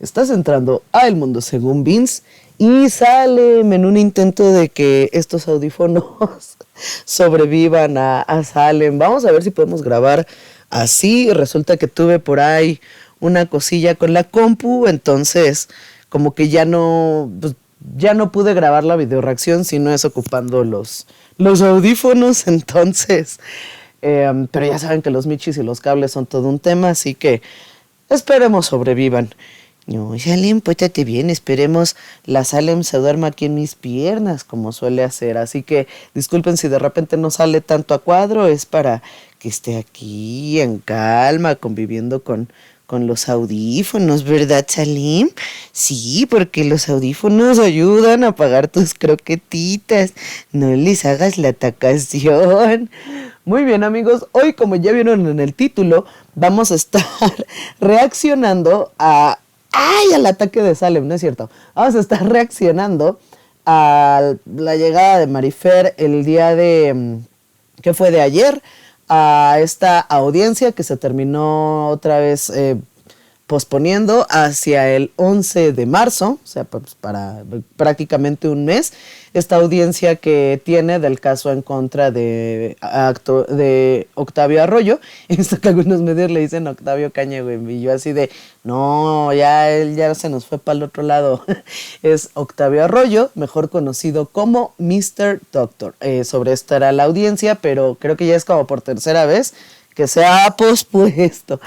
Estás entrando a El Mundo Según Vince y Salem en un intento de que estos audífonos sobrevivan a Salem. Vamos a ver si podemos grabar así. Resulta que tuve por ahí una cosilla con la compu, entonces como que ya no pude grabar la videoreacción si no es ocupando los audífonos, entonces... pero ya saben que los michis y los cables son todo un tema, así que esperemos sobrevivan. No, Salem, pórtate bien, esperemos la Salem se duerma aquí en mis piernas, como suele hacer. Así que disculpen si de repente no sale tanto a cuadro, es para que esté aquí en calma, conviviendo con los audífonos, ¿verdad, Salem? Sí, porque los audífonos ayudan a apagar tus croquetitas. No les hagas la tacación. Muy bien, amigos, hoy, como ya vieron en el título, vamos a estar reaccionando al ataque de Salem, ¿no es cierto? Vamos a estar reaccionando a la llegada de Marifer el día de, ¿qué fue? De ayer, a esta audiencia que se terminó otra vez posponiendo hacia el 11 de marzo, o sea, pues para prácticamente un mes, esta audiencia que tiene del caso en contra de Octavio Arroyo. Esto que algunos medios le dicen Octavio Caña, güey, y yo así de, no, ya él ya se nos fue para el otro lado. Es Octavio Arroyo, mejor conocido como Mr. Doctor. Sobre esta era la audiencia, pero creo que ya es como por tercera vez que se ha pospuesto.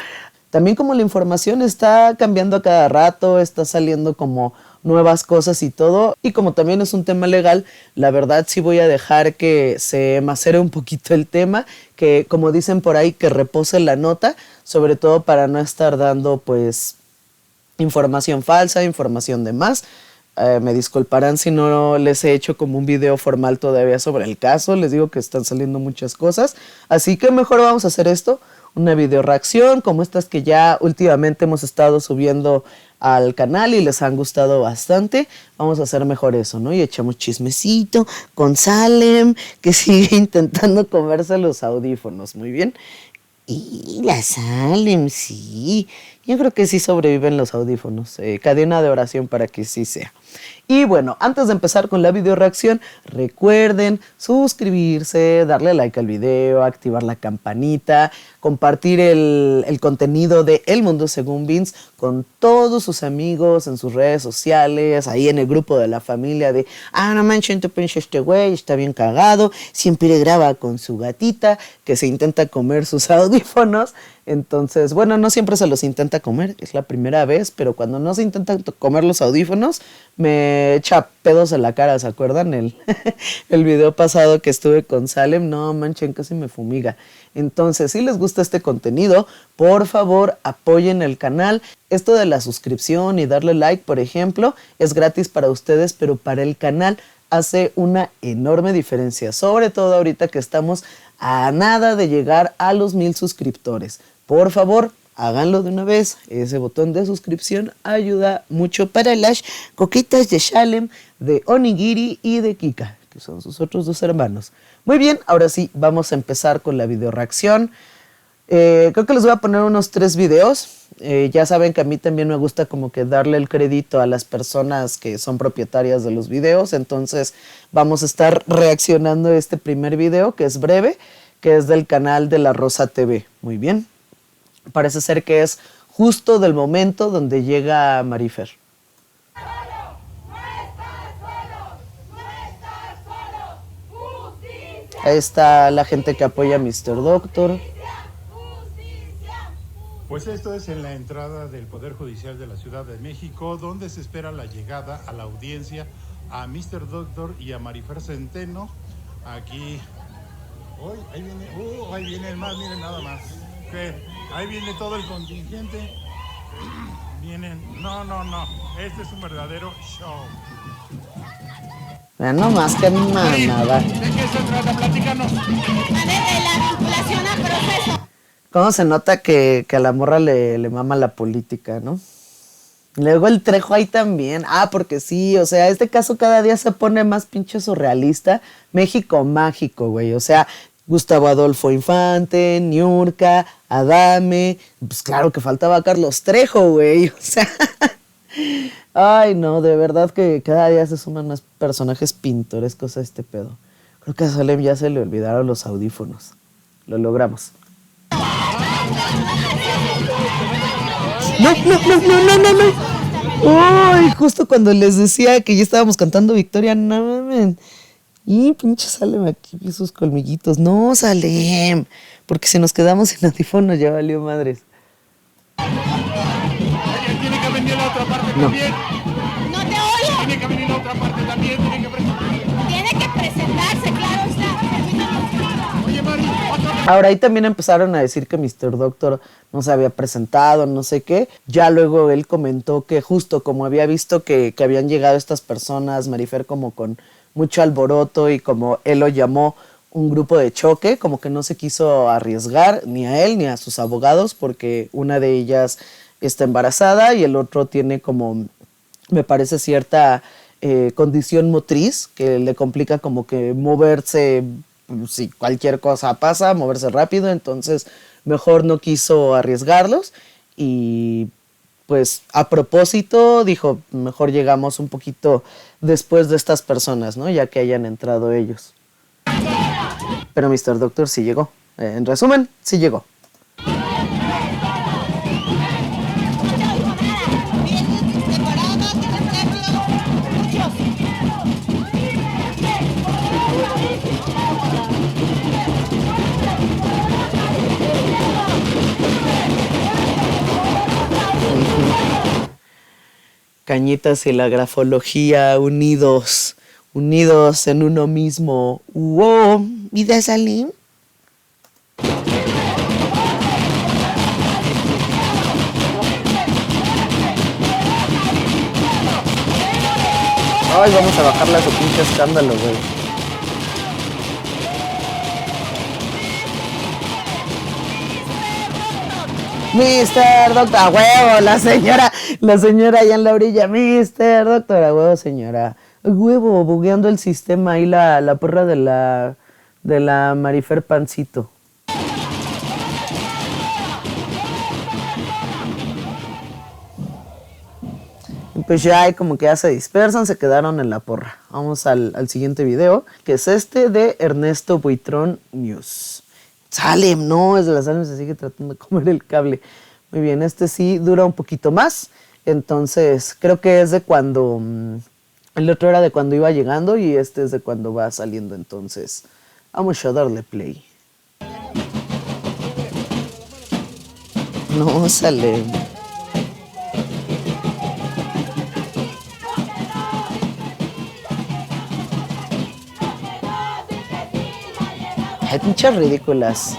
También como la información está cambiando a cada rato, está saliendo como nuevas cosas y todo, y como también es un tema legal, la verdad sí voy a dejar que se macere un poquito el tema, que como dicen por ahí, que repose la nota, sobre todo para no estar dando pues información falsa, información de más. Me disculparán si no les he hecho como un video formal todavía sobre el caso, les digo que están saliendo muchas cosas, así que mejor vamos a hacer esto, una video reacción como estas que ya últimamente hemos estado subiendo al canal y les han gustado bastante. Vamos a hacer mejor eso, ¿no? Y echamos chismecito con Salem, que sigue intentando comerse los audífonos, muy bien. Y la Salem, sí. Yo creo que sí sobreviven los audífonos. Cadena de oración para que sí sea. Y bueno, antes de empezar con la video reacción, recuerden suscribirse, darle like al video, activar la campanita, compartir el contenido de El Mundo Según Vince con todos sus amigos en sus redes sociales, ahí en el grupo de la familia de, no manches, tu pinche este güey, está bien cagado, siempre graba con su gatita que se intenta comer sus audífonos. Entonces, bueno, no siempre se los intenta comer, es la primera vez, pero cuando no se intentan comer los audífonos, me echa pedos en la cara, ¿se acuerdan? El video pasado que estuve con Salem, no manchen, casi me fumiga. Entonces, si les gusta este contenido, por favor, apoyen el canal. Esto de la suscripción y darle like, por ejemplo, es gratis para ustedes, pero para el canal hace una enorme diferencia, sobre todo ahorita que estamos a nada de llegar a los 1000 suscriptores. Por favor, háganlo de una vez. Ese botón de suscripción ayuda mucho para las coquitas de Salem, de Onigiri y de Kika, que son sus otros dos hermanos. Muy bien, ahora sí, vamos a empezar con la video reacción. Creo que les voy a poner unos 3 videos. Ya saben que a mí también me gusta como que darle el crédito a las personas que son propietarias de los videos. Entonces vamos a estar reaccionando a este primer video, que es breve, que es del canal de La Rosa TV. Muy bien. Parece ser que es justo del momento donde llega Marifer. Ahí está la gente que apoya a Mr. Doctor. Pues esto es en la entrada del Poder Judicial de la Ciudad de México, donde se espera la llegada a la audiencia a Mr. Doctor y a Marifer Centeno. Aquí, ahí viene el más, miren nada más. Ahí viene todo el contingente. Vienen, no, este es un verdadero show. Vean nomás que mamada. ¿De qué se trata? Platícanos. De la vinculación a proceso. ¿Cómo se nota que a la morra le mama la política, no? Luego el Trejo ahí también. Porque sí, o sea, este caso cada día se pone más pinche surrealista. México mágico, güey. O sea, Gustavo Adolfo Infante, Niurka, Adame. Pues claro que faltaba Carlos Trejo, güey. O sea, Ay, no, de verdad que cada día se suman más personajes pintorescos a este pedo. Creo que a Salem ya se le olvidaron los audífonos. Lo logramos. No, no, no, no, no, no, no. Uy, justo cuando les decía que ya estábamos cantando Victoria, no mames. Y pinche Salem aquí, vi sus colmillitos. No, Salem. Porque si nos quedamos sin audífonos ya valió madres. Tiene que venir la otra parte también. No te oigo. Tiene que venir la otra parte también. Tiene que presentarse, claro está. Oye, Mari, otra vez. Ahora ahí también empezaron a decir que Mr. Doctor no se había presentado, no sé qué. Ya luego él comentó que justo como había visto que habían llegado estas personas, Marifer como con mucho alboroto y como él lo llamó un grupo de choque, como que no se quiso arriesgar ni a él ni a sus abogados porque una de ellas está embarazada y el otro tiene como, me parece, cierta condición motriz que le complica como que moverse, si cualquier cosa pasa, moverse rápido, entonces mejor no quiso arriesgarlos y pues a propósito dijo, mejor llegamos un poquito después de estas personas, ¿no? Ya que hayan entrado ellos. Pero Mr. Doctor sí llegó. En resumen, sí llegó. Cañitas y la grafología unidos en uno mismo. ¡Wow! ¿Vida Salim? Ay, vamos a bajarle a su pinche escándalo, güey. Mr. Doctor, a huevo, la señora allá en la orilla. Mr. Doctor, a huevo, señora. A huevo, bugueando el sistema ahí la porra de la Marifer Pancito. Y pues ya como que ya se dispersan, se quedaron en la porra. Vamos al siguiente video, que es este de Ernesto Buitrón News. Salem, no, es de la Salem, se sigue tratando de comer el cable. Muy bien, este sí dura un poquito más. Entonces, creo que es de cuando... el otro era de cuando iba llegando y este es de cuando va saliendo. Entonces, vamos a darle play. No, Salem. Ay, pinches ridículas.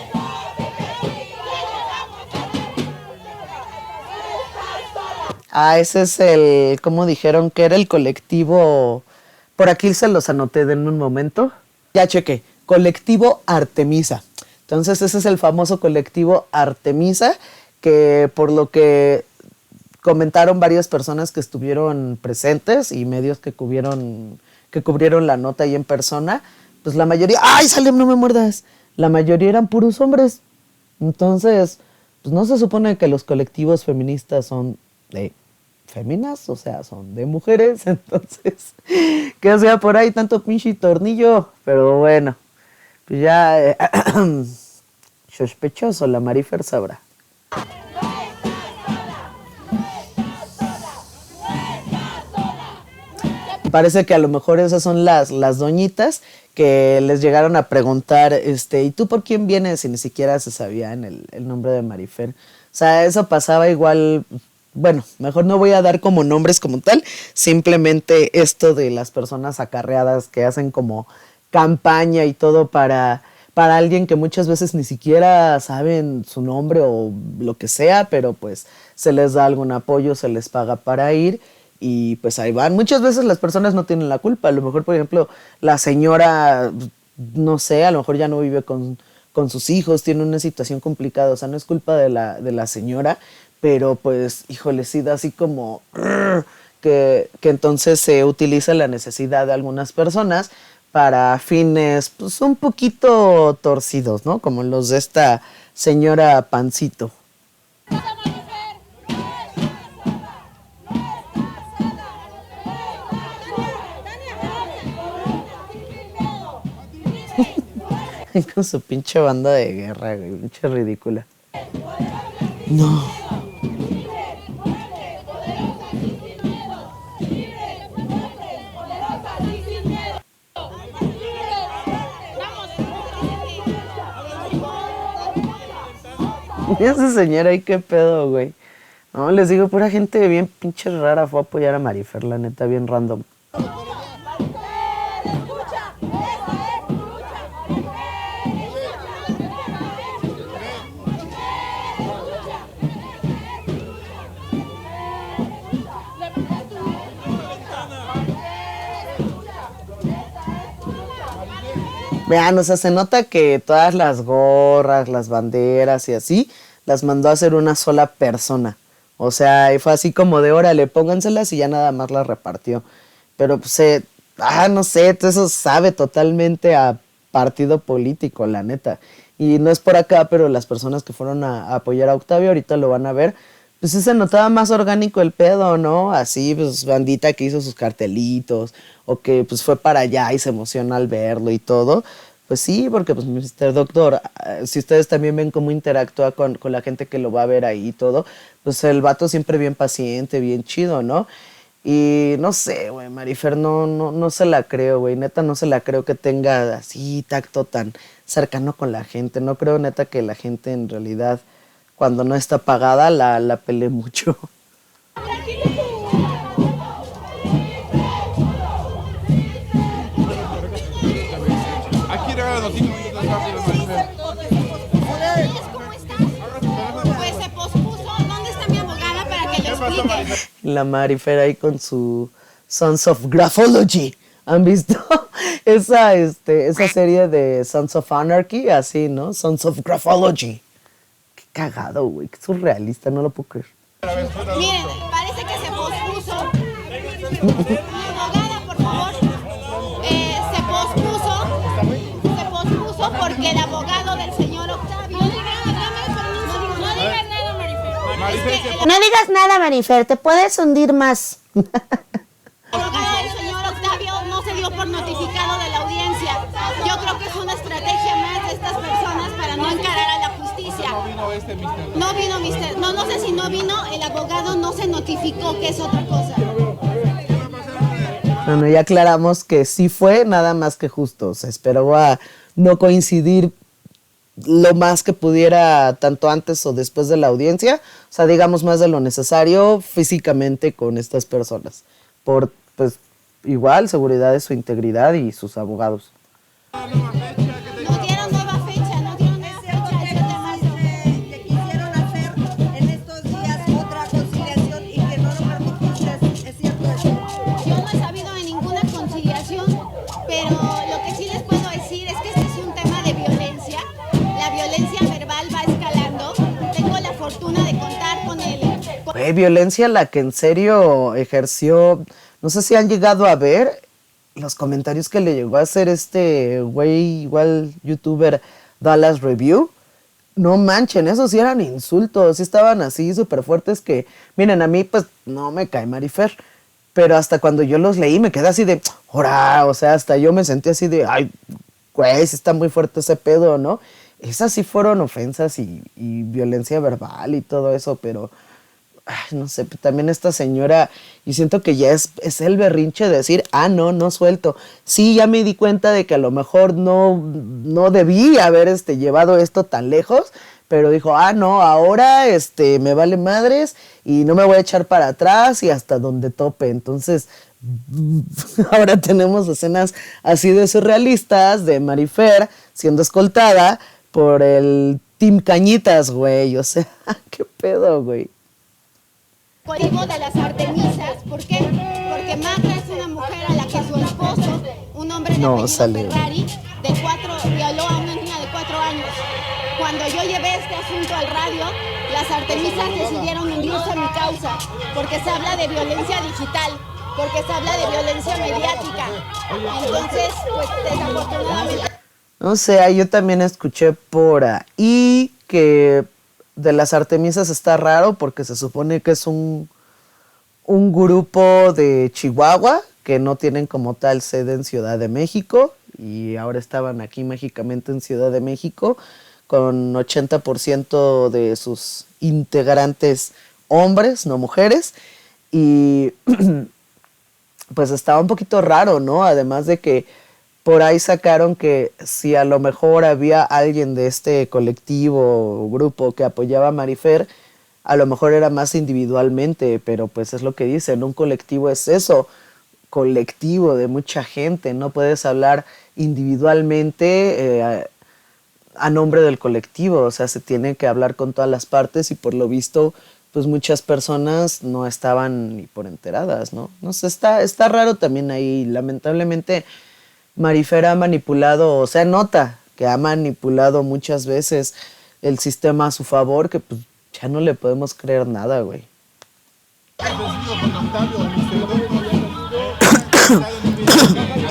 Ah, ese es el, ¿cómo dijeron que era el colectivo? Por aquí se los anoté, denme un momento. Ya chequé, colectivo Artemisa. Entonces ese es el famoso colectivo Artemisa, que por lo que comentaron varias personas que estuvieron presentes y medios que cubrieron la nota ahí en persona, pues la mayoría, ¡ay, Salem, no me muerdas! La mayoría eran puros hombres. Entonces, pues no se supone que los colectivos feministas son de féminas, o sea, son de mujeres. Entonces, que sea por ahí tanto pinche tornillo. Pero bueno, pues ya, sospechoso, la Marifer sabrá. Parece que a lo mejor esas son las doñitas que les llegaron a preguntar, ¿y tú por quién vienes? Y ni siquiera se sabían el nombre de Marifer. O sea, eso pasaba igual, bueno, mejor no voy a dar como nombres como tal, simplemente esto de las personas acarreadas que hacen como campaña y todo para alguien que muchas veces ni siquiera saben su nombre o lo que sea, pero pues se les da algún apoyo, se les paga para ir. Y pues ahí van. Muchas veces las personas no tienen la culpa. A lo mejor, por ejemplo, la señora, no sé, a lo mejor ya no vive con sus hijos, tiene una situación complicada. O sea, no es culpa de la señora, pero pues, híjole, sí da así como que entonces se utiliza la necesidad de algunas personas para fines, pues, un poquito torcidos, ¿no? Como los de esta señora Pancito. Con su pinche banda de guerra, güey, pinche ridícula. No. Esa señora ahí, qué pedo, güey. No, les digo, pura gente bien pinche rara fue a apoyar a Marifer, la neta, bien random. Vean, o sea, se nota que todas las gorras, las banderas y así, las mandó a hacer una sola persona. O sea, y fue así como de órale, pónganselas y ya nada más las repartió. Pero pues, no sé, todo eso sabe totalmente a partido político, la neta. Y no es por acá, pero las personas que fueron a apoyar a Octavio ahorita lo van a ver. Pues sí se notaba más orgánico el pedo, ¿no? Así, pues bandita que hizo sus cartelitos o que pues fue para allá y se emociona al verlo y todo. Pues sí, porque pues Mr. Doctor, si ustedes también ven cómo interactúa con la gente que lo va a ver ahí y todo, pues el vato siempre bien paciente, bien chido, ¿no? Y no sé, güey, Marifer, no se la creo, güey, neta no se la creo que tenga así tacto tan cercano con la gente. No creo, neta, que la gente en realidad, cuando no está pagada, la pelee mucho. Pues se pospuso. ¿Dónde está mi abogada para que le explique? La Marifer ahí con su Sons of Graphology. ¿Han visto esa serie de Sons of Anarchy? Así, ¿no? Sons of Graphology. Qué cagado, güey. Qué surrealista, no lo puedo creer. Miren, parece que se pospuso. Mi abogada, por favor. Se pospuso porque el abogado del señor Octavio. No digas nada, Marifer. No digas nada, Marifer, te puedes hundir más. El abogado del señor Octavio no se dio por notificado de la audiencia. Yo creo que es una estrategia más de estas personas para no encarar a la justicia. No vino Mister. No sé si no vino, el abogado no se notificó, que es otra cosa. Bueno, ya aclaramos que sí fue, nada más que justo. Se esperó a no coincidir lo más que pudiera, tanto antes o después de la audiencia. O sea, digamos más de lo necesario físicamente con estas personas. Por, pues, igual, seguridad de su integridad y sus abogados. No dieron nueva fecha, ese tema. Que quisieron hacer en estos días otra conciliación y que no lo permitió usted, ¿es cierto eso? Yo no he sabido de ninguna conciliación, pero lo que sí les puedo decir es que este es un tema de violencia. La violencia verbal va escalando. Tengo la fortuna de contar con él. Güey, violencia la que en serio ejerció. No sé si han llegado a ver los comentarios que le llegó a hacer este güey, igual youtuber Dallas Review. No manchen, esos sí eran insultos, sí estaban así súper fuertes que, miren, a mí pues no me cae Marifer, pero hasta cuando yo los leí me quedé así de, ora, o sea, hasta yo me sentí así de, ay, güey, sí está muy fuerte ese pedo, ¿no? Esas sí fueron ofensas y violencia verbal y todo eso, pero ay, no sé, también esta señora, y siento que ya es el berrinche de decir, no suelto. Sí, ya me di cuenta de que a lo mejor no debí haber llevado esto tan lejos, pero dijo, no, ahora me vale madres y no me voy a echar para atrás y hasta donde tope. Entonces, ahora tenemos escenas así de surrealistas de Marifer siendo escoltada por el Team Cañitas, güey. O sea, qué pedo, güey. Código de las Artemisas. ¿Por qué? Porque Magda es una mujer a la que su esposo, un hombre de apellido Ferrari, violó a una niña de 4 años. Cuando yo llevé este asunto al radio, las Artemisas decidieron unirse a mi causa, porque se habla de violencia digital, porque se habla de violencia mediática. Entonces, pues desafortunadamente... No sé, yo también escuché por ahí que de las Artemisas está raro porque se supone que es un grupo de Chihuahua que no tienen como tal sede en Ciudad de México y ahora estaban aquí mágicamente en Ciudad de México con 80% de sus integrantes hombres, no mujeres, y pues estaba un poquito raro, ¿no? Además de que por ahí sacaron que si a lo mejor había alguien de este colectivo o grupo que apoyaba a Marifer, a lo mejor era más individualmente, pero pues es lo que dicen, un colectivo es eso, colectivo de mucha gente, no puedes hablar individualmente a nombre del colectivo, o sea, se tiene que hablar con todas las partes y por lo visto, pues muchas personas no estaban ni por enteradas, ¿no? No sé, está raro también ahí, lamentablemente Marifer ha manipulado, o sea, nota que ha manipulado muchas veces el sistema a su favor, que pues ya no le podemos creer nada, güey.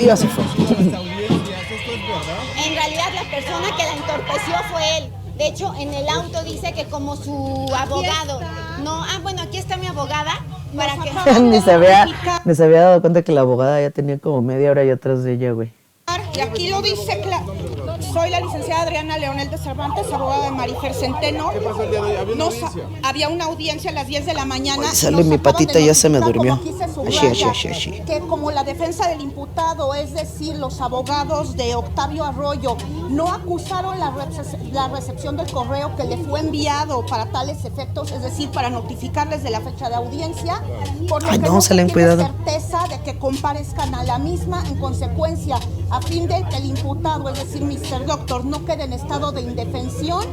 Y así fue. En realidad la persona que la entorpeció fue él. De hecho, en el auto dice que como su abogado. No, bueno, aquí está mi abogada para que ni se había dado cuenta que la abogada ya tenía como media hora ahí atrás de ella, güey. Y aquí lo dice claro. Soy la licenciada Adriana Leonel de Cervantes, abogada de Marifer Centeno. ¿Qué pasó el día de hoy? Había una audiencia a las 10 de la mañana. Ay, sale mi patita, ya se me durmió. Así. Que como la defensa del imputado, es decir, los abogados de Octavio Arroyo, no acusaron la recepción del correo que le fue enviado para tales efectos, es decir, para notificarles de la fecha de audiencia, por lo que no se tiene certeza de que comparezcan a la misma. En consecuencia, a fin de que el imputado, es decir, Mr. Doctor, no quede en estado de indefensión,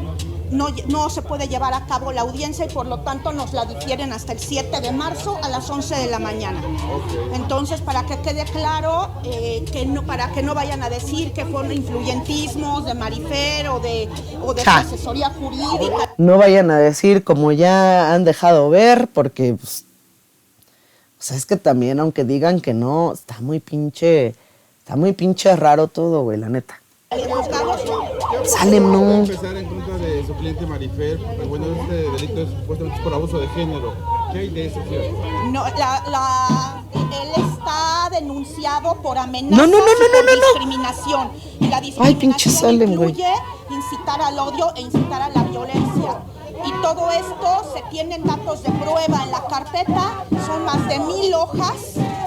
no se puede llevar a cabo la audiencia y por lo tanto nos la difieren hasta el 7 de marzo a las 11 de la mañana. Entonces, para que quede claro, para que no vayan a decir que fueron influyentismos de Marifer o de su asesoría jurídica. No vayan a decir, como ya han dejado ver, porque pues, o sea, es que también, aunque digan que no, está muy pinche raro todo, güey, la neta. Salem, no. Empezar en contra de su cliente Marifer, bueno, este delito es supuestamente por abuso de género. ¿Qué hay de eso? No, él está denunciado por amenazas No. discriminación. Y la discriminación ay, pinche Salem, güey. incluye incitar al odio e incitar a la violencia. Y todo esto se tienen datos de prueba en la carpeta, son más de 1000 hojas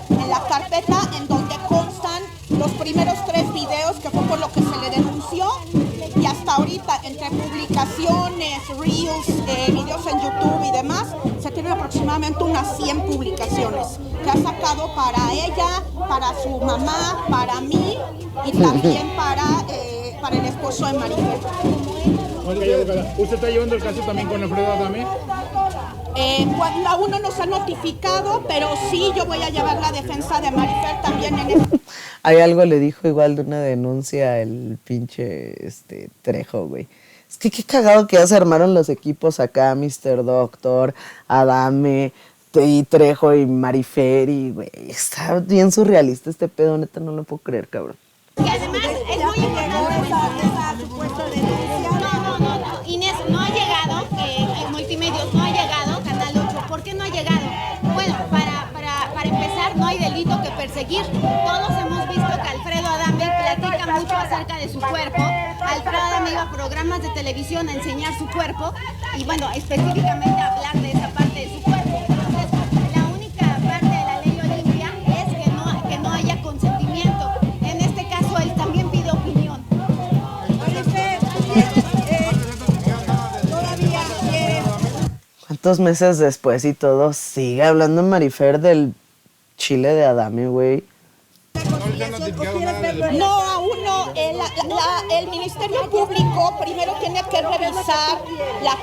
en la carpeta en donde constan los primeros 3 videos, que fue por lo que se le denunció, y hasta ahorita entre publicaciones, reels, videos en YouTube y demás, se tienen aproximadamente unas 100 publicaciones que ha sacado para ella, para su mamá, para mí y también para el esposo de Marifer. ¿Usted está llevando el caso también con Alfredo Adame? Aún no nos ha notificado, pero sí, yo voy a llevar la defensa de Marifer también en el... Hay algo le dijo igual de una denuncia el pinche Trejo, güey. Es que qué cagado que ya se armaron los equipos acá, Mr. Doctor, Adame, y Trejo y Marifer, y güey, está bien surrealista este pedo, neta, no lo puedo creer, cabrón. Y además es muy importante esa supuesta denuncia. No. Inés, no ha llegado, Multimedios no ha llegado, Canal 8. ¿Por qué no ha llegado? Bueno, para empezar, no hay delito que perseguir. Todos hemos visto que Alfredo Adame platica mucho acerca de su cuerpo. Alfredo Adame iba a programas de televisión a enseñar su cuerpo y, bueno, específicamente a hablar de esa parte de su cuerpo. Entonces, la única parte de la ley Olimpia es que no haya consentimiento. En este caso, él también pide opinión. ¿Cuántos meses después y todo sigue hablando Marifer del chile de Adame, güey? No, aún no. El Ministerio Público primero tiene que revisar la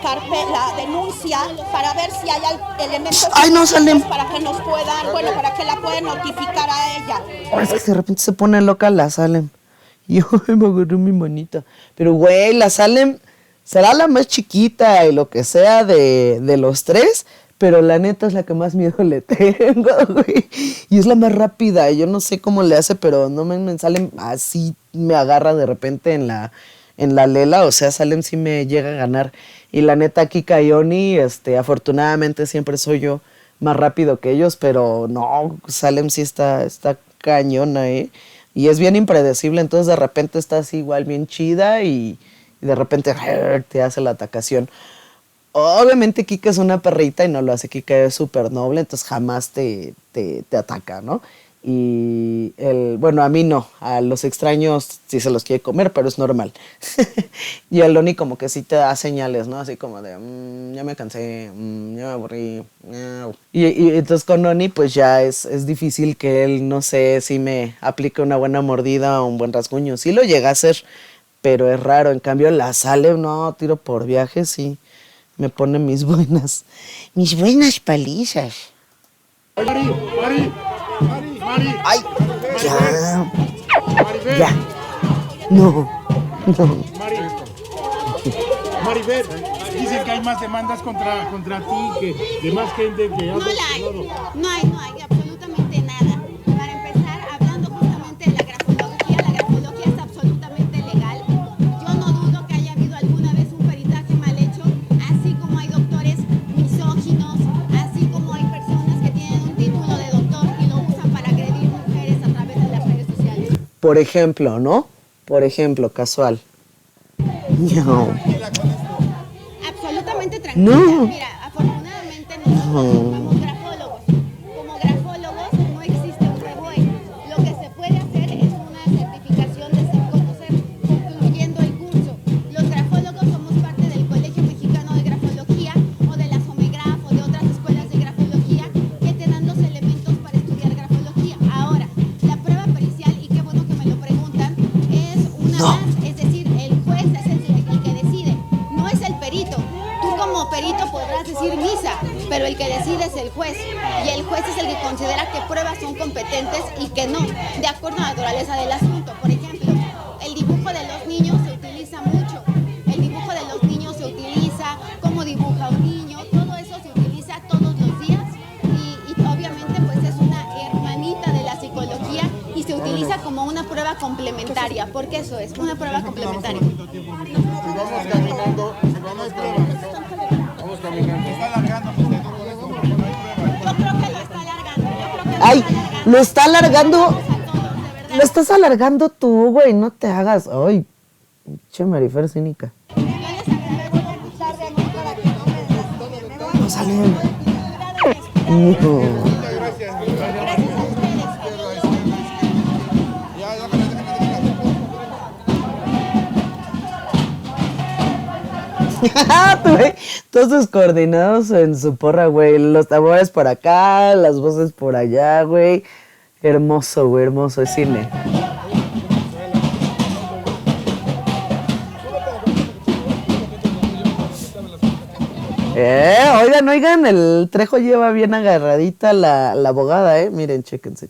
denuncia para ver si hay elementos para que nos puedan, para que la puedan notificar a ella. Es que de repente se pone loca la Salem. Y yo me agarré mi manita. Pero, güey, la Salem será la más chiquita y lo que sea de los 3, pero la neta es la que más miedo le tengo, güey. Y es la más rápida. Yo no sé cómo le hace, pero no me Salem así me agarra de repente en la lela. O sea, Salem sí me llega a ganar. Y la neta, Kika y Oni, afortunadamente siempre soy yo más rápido que ellos, pero no, Salem sí está cañona, Y es bien impredecible, entonces de repente está así igual bien chida y de repente te hace la atacación. Obviamente Kika es una perrita y no lo hace. Kika es súper noble, entonces jamás te ataca, ¿no? Y bueno, a mí no, a los extraños sí se los quiere comer, pero es normal. Y el Oni como que sí te da señales, ¿no? Así como de, ya me cansé, ya me aburrí. Y entonces con Oni pues ya es difícil que él, no sé, si me aplique una buena mordida o un buen rasguño. Sí lo llega a hacer, pero es raro. En cambio la Sale, no, tiro por viaje, sí. Me pone mis buenas palizas. Mari. ¡Ay! Ya. Maribel. Ya. No. Maribel, dicen que hay más demandas contra ti que de más gente que No la hay, no hay absolutamente nada. Para empezar, hablando justamente de la grafología es absolutamente legal. Yo no dudo que haya habido alguna vez un peritaje mal hecho, así como hay doctores misóginos, así como hay personas que tienen un título de doctor y lo usan para agredir mujeres a través de las redes sociales. Por ejemplo, ¿no? Por ejemplo, casual. No. Absolutamente tranquila. No. Mira, afortunadamente nosotros somos grafólogos. Como grafólogos no existe un reboe. Lo que se puede hacer es una certificación de ser conocer, concluyendo el curso. Los grafólogos somos parte del Colegio Mexicano de Grafología o de la Somegraf o de otras escuelas de grafología que te dan los elementos para estudiar grafología. Ahora, la prueba pericial, y qué bueno que me lo preguntan, es una más. Es decir, el juez es el que decide, no es el perito. Tú como perito podrás decir misa, pero el que decide es el juez. Y el juez es el que considera qué pruebas son competentes y que no, de acuerdo a la naturaleza del asunto. Por ejemplo, el dibujo de los niños se utiliza mucho. El dibujo de los niños se utiliza, cómo dibuja un niño, todo eso se utiliza todos los días. Y obviamente pues es una hermanita de la psicología y se utiliza como una prueba complementaria, porque eso es, una prueba complementaria. Vamos caminando. Yo creo que lo está alargando. ¡Ay! Lo está alargando. Lo estás alargando tú, güey. No te hagas. ¡Ay! Che, Marifer cínica. No sale. No. Todos coordinados en su porra, güey. Los tambores por acá, las voces por allá, güey. Hermoso, güey, hermoso. Es cine. Oigan, el Trejo lleva bien agarradita la abogada, Miren, chéquense.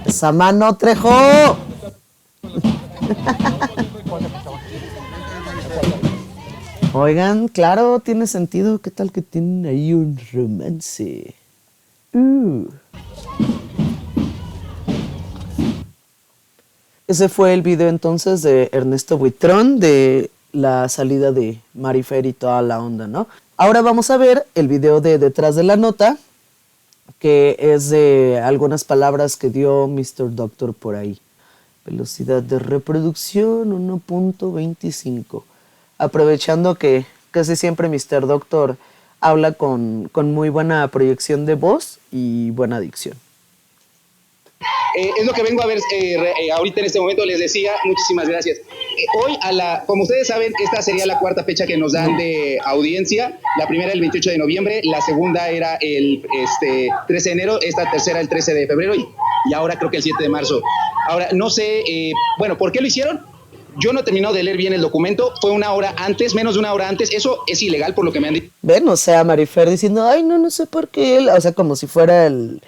Esa mano, Trejo. Oigan, claro, tiene sentido. ¿Qué tal que tienen ahí un romance? Ese fue el video entonces de Ernesto Buitrón de la salida de Marifer y toda la onda, ¿no? Ahora vamos a ver el video de Detrás de la Nota, que es de algunas palabras que dio Mr. Doctor por ahí. Velocidad de reproducción 1.25. Aprovechando que casi siempre Mr. Doctor habla con muy buena proyección de voz y buena dicción. Es lo que vengo a ver ahorita en este momento. Les decía, muchísimas gracias. Hoy, como ustedes saben, esta sería la cuarta fecha que nos dan de audiencia. La primera el 28 de noviembre, la segunda era el 13 de enero, esta tercera el 13 de febrero y ahora creo que el 7 de marzo. Ahora, no sé, ¿por qué lo hicieron? Yo no he terminado de leer bien el documento, fue una hora antes, menos de una hora antes, eso es ilegal por lo que me han dicho. Ven, o sea, Marifer diciendo, ay, no sé por qué él, o sea, como si fuera del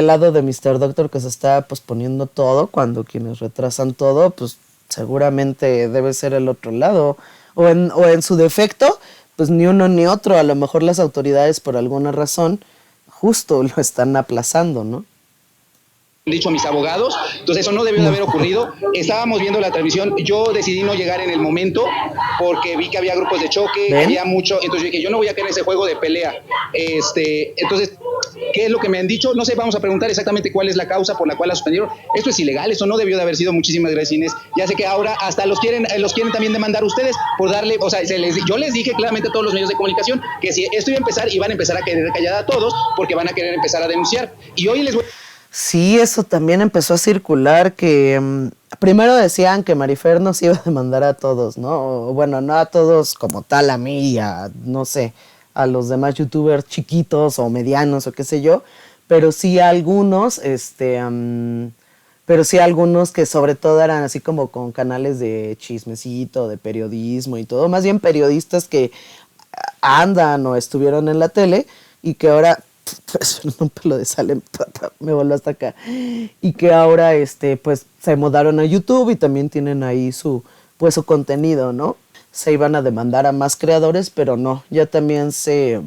lado de Mr. Doctor que se está posponiendo todo, cuando quienes retrasan todo, pues seguramente debe ser el otro lado, o en su defecto, pues ni uno ni otro, a lo mejor las autoridades por alguna razón justo lo están aplazando, ¿no? Dicho a mis abogados, entonces eso no debió de haber ocurrido. Estábamos viendo la transmisión, yo decidí no llegar en el momento porque vi que había grupos de choque, había mucho, entonces yo dije, yo no voy a caer en ese juego de pelea. Entonces ¿Qué es lo que me han dicho? No sé, vamos a preguntar exactamente cuál es la causa por la cual la suspendieron. Esto es ilegal, eso no debió de haber sido. Muchísimas gracias, Inés. Ya sé que ahora hasta los quieren también demandar ustedes por darle, o sea, yo les dije claramente a todos los medios de comunicación que si esto iba a empezar, iban a empezar a querer callar a todos porque van a querer empezar a denunciar. Y hoy les voy... Sí, eso también empezó a circular, que primero decían que Marifer nos iba a demandar a todos, ¿no? O, bueno, no a todos como tal, a mí, no sé, a los demás youtubers chiquitos o medianos o qué sé yo, pero sí a algunos, pero sí a algunos que sobre todo eran así como con canales de chismecito, de periodismo y todo, más bien periodistas que andan o estuvieron en la tele y que ahora... pues un pelo de Salem, me voló hasta acá, y que ahora pues se mudaron a YouTube y también tienen ahí su contenido, ¿no? Se iban a demandar a más creadores, pero no, ya también se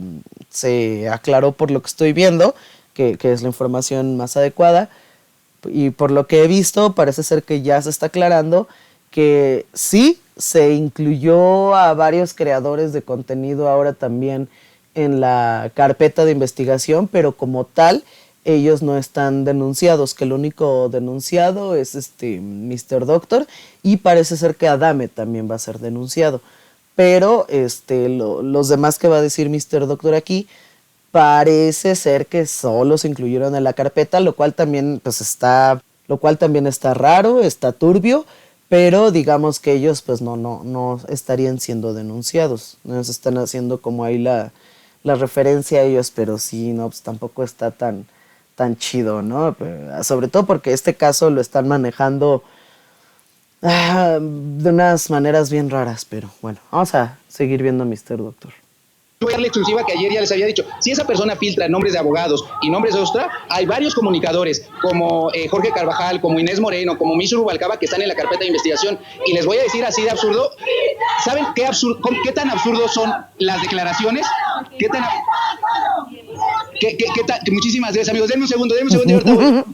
aclaró por lo que estoy viendo, que es la información más adecuada, y por lo que he visto parece ser que ya se está aclarando que sí se incluyó a varios creadores de contenido ahora también en la carpeta de investigación, pero como tal ellos no están denunciados, que el único denunciado es Mr. Doctor, y parece ser que Adame también va a ser denunciado, pero los demás que va a decir Mr. Doctor aquí parece ser que solo se incluyeron en la carpeta, lo cual también está raro, está turbio, pero digamos que ellos pues no estarían siendo denunciados, no se están haciendo como ahí la referencia a ellos, pero sí, no, pues tampoco está tan chido, ¿no? Pero, sobre todo porque este caso lo están manejando de unas maneras bien raras, pero bueno, vamos a seguir viendo a Mr. Doctor. Voy a dar la exclusiva que ayer ya les había dicho. Si esa persona filtra nombres de abogados y nombres de Ostra, hay varios comunicadores como Jorge Carvajal, como Inés Moreno, como Misu Rubalcaba que están en la carpeta de investigación. Y les voy a decir así de absurdo. ¿Saben qué tan absurdos son las declaraciones? Muchísimas gracias, amigos. Denme un segundo y ahorita voy.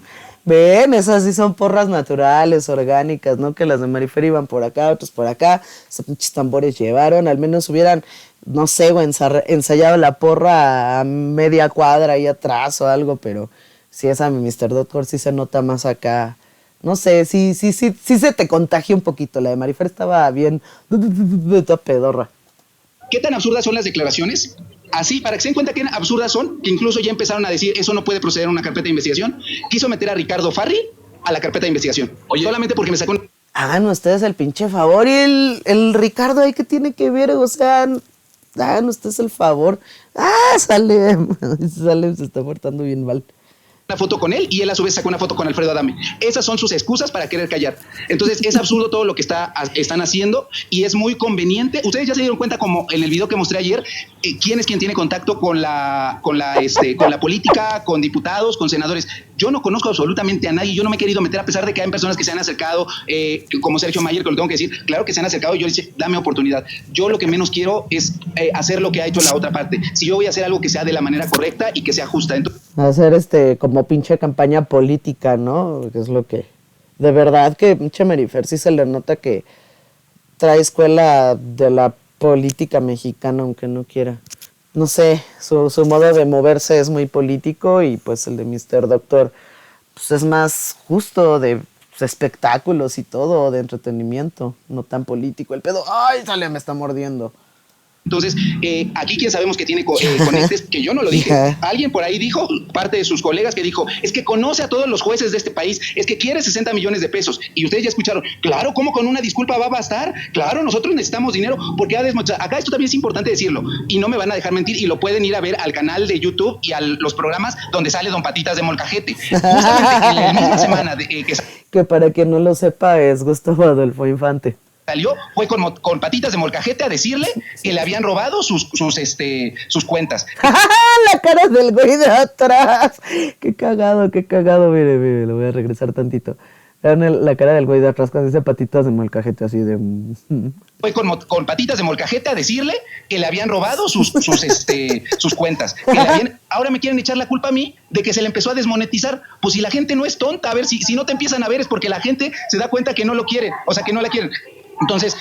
Ven, esas sí son porras naturales, orgánicas, ¿no? Que las de Marifer iban por acá, otros por acá, esos pinches tambores llevaron, al menos hubieran, no sé, güey, ensayado la porra a media cuadra ahí atrás o algo, pero sí, esa Mr. Doctor sí se nota más acá, no sé, sí se te contagia un poquito, la de Marifer estaba bien, toda pedorra. ¿Qué tan absurdas son las declaraciones? Así, para que se den cuenta que absurdas son, que incluso ya empezaron a decir, eso no puede proceder a una carpeta de investigación, quiso meter a Ricardo Farri a la carpeta de investigación. Oye, solamente porque me sacó... Hagan ustedes el pinche favor, y el Ricardo ahí que tiene que ver, o sea, hagan ustedes el favor. Salem se está portando bien mal. Una foto con él y él a su vez sacó una foto con Alfredo Adame. Esas son sus excusas para querer callar. Entonces es absurdo todo lo que están haciendo y es muy conveniente. Ustedes ya se dieron cuenta, como en el video que mostré ayer, quién es quien tiene contacto con la política, con diputados, con senadores. Yo no conozco absolutamente a nadie, yo no me he querido meter, a pesar de que hay personas que se han acercado, como Sergio Mayer, que lo tengo que decir, claro que se han acercado y yo les dije, dame oportunidad. Yo lo que menos quiero es hacer lo que ha hecho la otra parte. Si yo voy a hacer algo que sea de la manera correcta y que sea justa. Entonces, hacer como pinche campaña política, ¿no? Que es lo que... De verdad que pinche Marifer sí se le nota que trae escuela de la política mexicana, aunque no quiera. No sé, su modo de moverse es muy político y pues el de Mr. Doctor pues es más justo, de espectáculos y todo, de entretenimiento, no tan político. El pedo, ¡ay, sale, me está mordiendo! Entonces, aquí quien sabemos que tiene conectes, que yo no lo dije. Alguien por ahí dijo, parte de sus colegas, que dijo, es que conoce a todos los jueces de este país, es que quiere 60 millones de pesos. Y ustedes ya escucharon, claro, ¿cómo con una disculpa va a bastar? Claro, nosotros necesitamos dinero, porque acá esto también es importante decirlo, y no me van a dejar mentir, y lo pueden ir a ver al canal de YouTube y a los programas donde sale Don Patitas de Molcajete. Justamente en la misma semana que para quien no lo sepa es Gustavo Adolfo Infante. Salió, fue con Patitas de Molcajete a decirle que le habían robado sus cuentas. La cara del güey de atrás. Qué cagado, mire, lo voy a regresar tantito. Vean la cara del güey de atrás cuando dice Patitas de Molcajete, así de... Fue con Patitas de Molcajete a decirle que le habían robado sus cuentas. Ahora me quieren echar la culpa a mí de que se le empezó a desmonetizar. Pues si la gente no es tonta, a ver, si no te empiezan a ver es porque la gente se da cuenta que no lo quieren, o sea, que no la quieren. Entonces,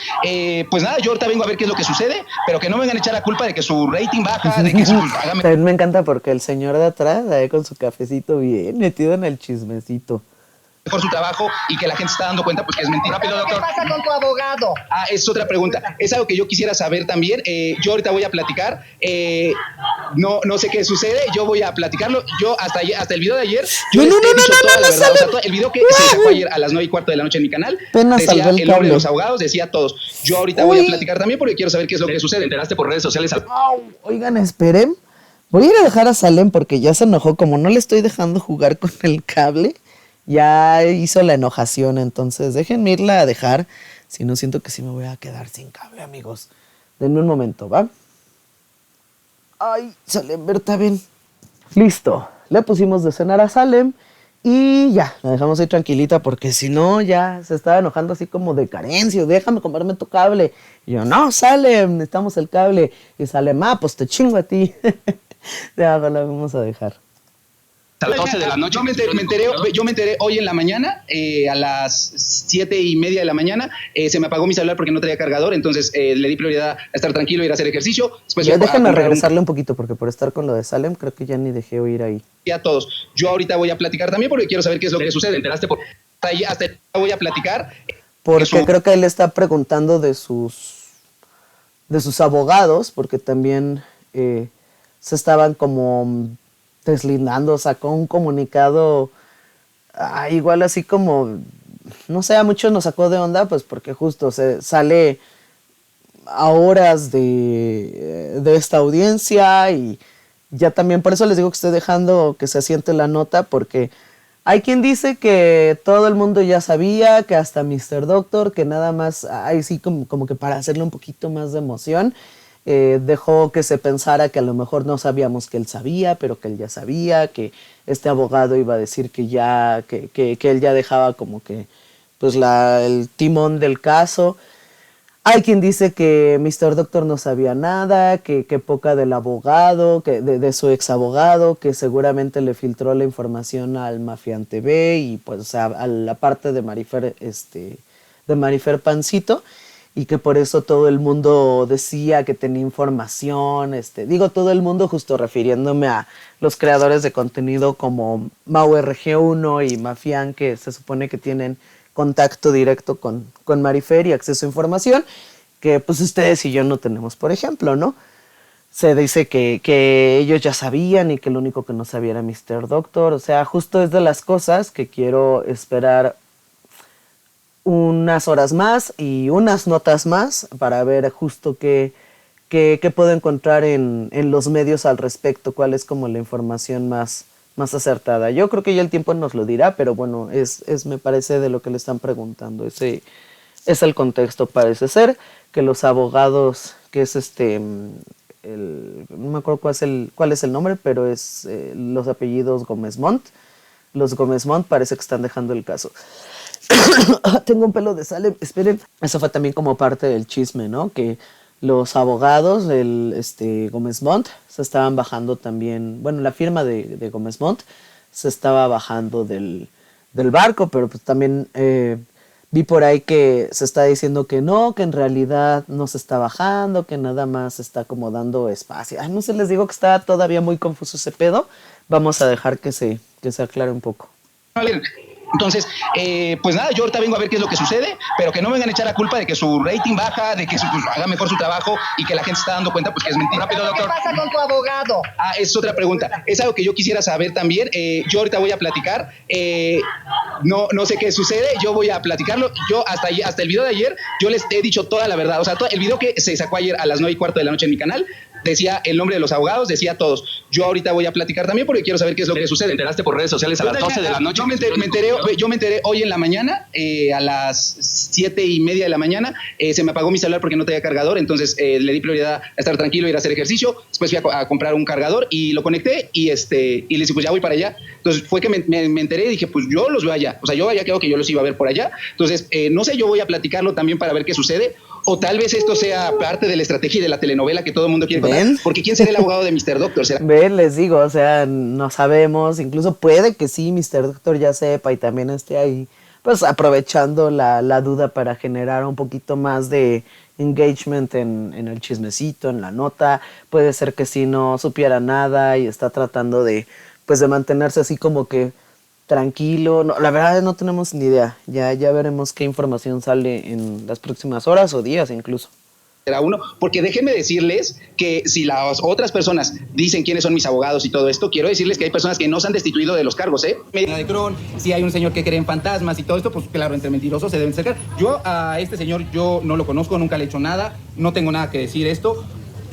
pues nada, yo ahorita vengo a ver qué es lo que sucede, pero que no me vengan a echar la culpa de que su rating baja, de que su... También me encanta porque el señor de atrás, ahí con su cafecito bien metido en el chismecito. Mejor su trabajo y que la gente se está dando cuenta pues que es mentira. ¿Qué pasa con tu abogado? Es otra pregunta. Es algo que yo quisiera saber también. Yo ahorita voy a platicar. No sé qué sucede. Yo voy a platicarlo. Yo hasta el video de ayer, yo les he dicho toda la verdad. O sea, el video que se sacó ayer a las 9:15 de la noche en mi canal, decía el nombre de los abogados, decía todos. Yo ahorita voy a platicar también porque quiero saber qué es lo que sucede. ¿Te enteraste por redes sociales? Oigan, esperen. Voy a ir a dejar a Salem porque ya se enojó. Como no le estoy dejando jugar con el cable, ya hizo la enojación, entonces déjenme irla a dejar, si no siento que sí me voy a quedar sin cable, amigos. Denme un momento, ¿va? Ay, Salem, Berta, ven. Listo, le pusimos de cenar a Salem y ya, la dejamos ahí tranquilita porque si no ya se estaba enojando así como de carencia, déjame comerme tu cable. Y yo, no, Salem, necesitamos el cable. Y Salem, pues te chingo a ti. Ya, la vamos a dejar. A las 12 de la noche. Yo me enteré hoy en la mañana, a las 7:30 de la mañana, se me apagó mi celular porque no traía cargador, entonces le di prioridad a estar tranquilo, ir a hacer ejercicio. Después ya déjenme regresarle un poquito porque por estar con lo de Salem creo que ya ni dejé oír ahí. A todos. Yo ahorita voy a platicar también porque quiero saber qué es lo que sucede. ¿Te enteraste por hasta voy a platicar? Porque creo que él está preguntando de sus abogados, porque también se estaban como deslindando, sacó un comunicado igual así como, no sé, a muchos nos sacó de onda, pues porque justo se sale a horas de esta audiencia y ya también, por eso les digo que estoy dejando que se asiente la nota, porque hay quien dice que todo el mundo ya sabía, que hasta Mr. Doctor, que nada más, ahí sí como que para hacerle un poquito más de emoción, dejó que se pensara que a lo mejor no sabíamos que él sabía, pero que él ya sabía, que este abogado iba a decir que ya, que él ya dejaba como que pues el timón del caso. Hay quien dice que Mr. Doctor no sabía nada, que poca del abogado, que de su ex abogado, que seguramente le filtró la información al Mafián TV y pues o sea, a la parte de Marifer, de Marifer Pancito, y que por eso todo el mundo decía que tenía información, digo todo el mundo justo refiriéndome a los creadores de contenido como MauRG1 y Mafián, que se supone que tienen contacto directo con Marifer y acceso a información, que pues ustedes y yo no tenemos, por ejemplo, ¿no? Se dice que ellos ya sabían y que lo único que no sabía era Mr. Doctor, o sea, justo es de las cosas que quiero esperar unas horas más y unas notas más para ver justo qué puedo encontrar en los medios al respecto, cuál es como la información más acertada. Yo creo que ya el tiempo nos lo dirá, pero bueno, me parece de lo que le están preguntando. Ese es el contexto, parece ser, que los abogados, que es no me acuerdo cuál es el nombre, pero es los apellidos Gómez Montt. Los Gómez Montt parece que están dejando el caso. Tengo un pelo de Salem, esperen. Eso fue también como parte del chisme, ¿no? Que los abogados del Gómez Montt se estaban bajando también, bueno, la firma de Gómez Montt se estaba bajando del barco, pero pues también vi por ahí que se está diciendo que no, que en realidad no se está bajando, que nada más está como dando espacio. No sé, les digo que está todavía muy confuso ese pedo. Vamos a dejar que se aclare un poco. Entonces, pues nada, yo ahorita vengo a ver qué es lo que sucede, pero que no me vengan a echar la culpa de que su rating baja, de que haga mejor su trabajo y que la gente se está dando cuenta pues que es mentira. ¿Qué pasa con tu abogado? Es otra pregunta. Es algo que yo quisiera saber también. Yo ahorita voy a platicar. No sé qué sucede. Yo voy a platicarlo. Yo hasta el video de ayer, yo les he dicho toda la verdad. O sea, el video que se sacó ayer a las 9:15 de la noche en mi canal, decía el nombre de los abogados, decía todos. Yo ahorita voy a platicar también porque quiero saber qué es lo que sucede. ¿Te enteraste por redes sociales a las 12 de la noche? Yo me enteré hoy en la mañana, a las 7:30 de la mañana, se me apagó mi celular porque no traía cargador, entonces le di prioridad a estar tranquilo, ir a hacer ejercicio. Después fui a comprar un cargador y lo conecté y le dije, pues ya voy para allá. Entonces fue que me enteré y dije, pues yo los veo allá. O sea, yo había quedado que yo los iba a ver por allá. Entonces, no sé, yo voy a platicarlo también para ver qué sucede. O tal vez esto sea parte de la estrategia y de la telenovela que todo el mundo quiere contar. Porque ¿quién será el abogado de Mr. Doctor? Ven, les digo, o sea, no sabemos. Incluso puede que sí, Mr. Doctor ya sepa y también esté ahí pues aprovechando la duda para generar un poquito más de engagement en el chismecito, en la nota. Puede ser que sí no supiera nada y está tratando de mantenerse así como que tranquilo. No, la verdad no tenemos ni idea. Ya veremos qué información sale en las próximas horas o días incluso. Era uno, porque déjenme decirles que si las otras personas dicen quiénes son mis abogados y todo esto, quiero decirles que hay personas que no se han destituido de los cargos, ¿eh? De Cron, si hay un señor que cree en fantasmas y todo esto, pues claro, entre mentirosos se deben acercar. Yo a este señor, yo no lo conozco, nunca le he hecho nada, no tengo nada que decir esto.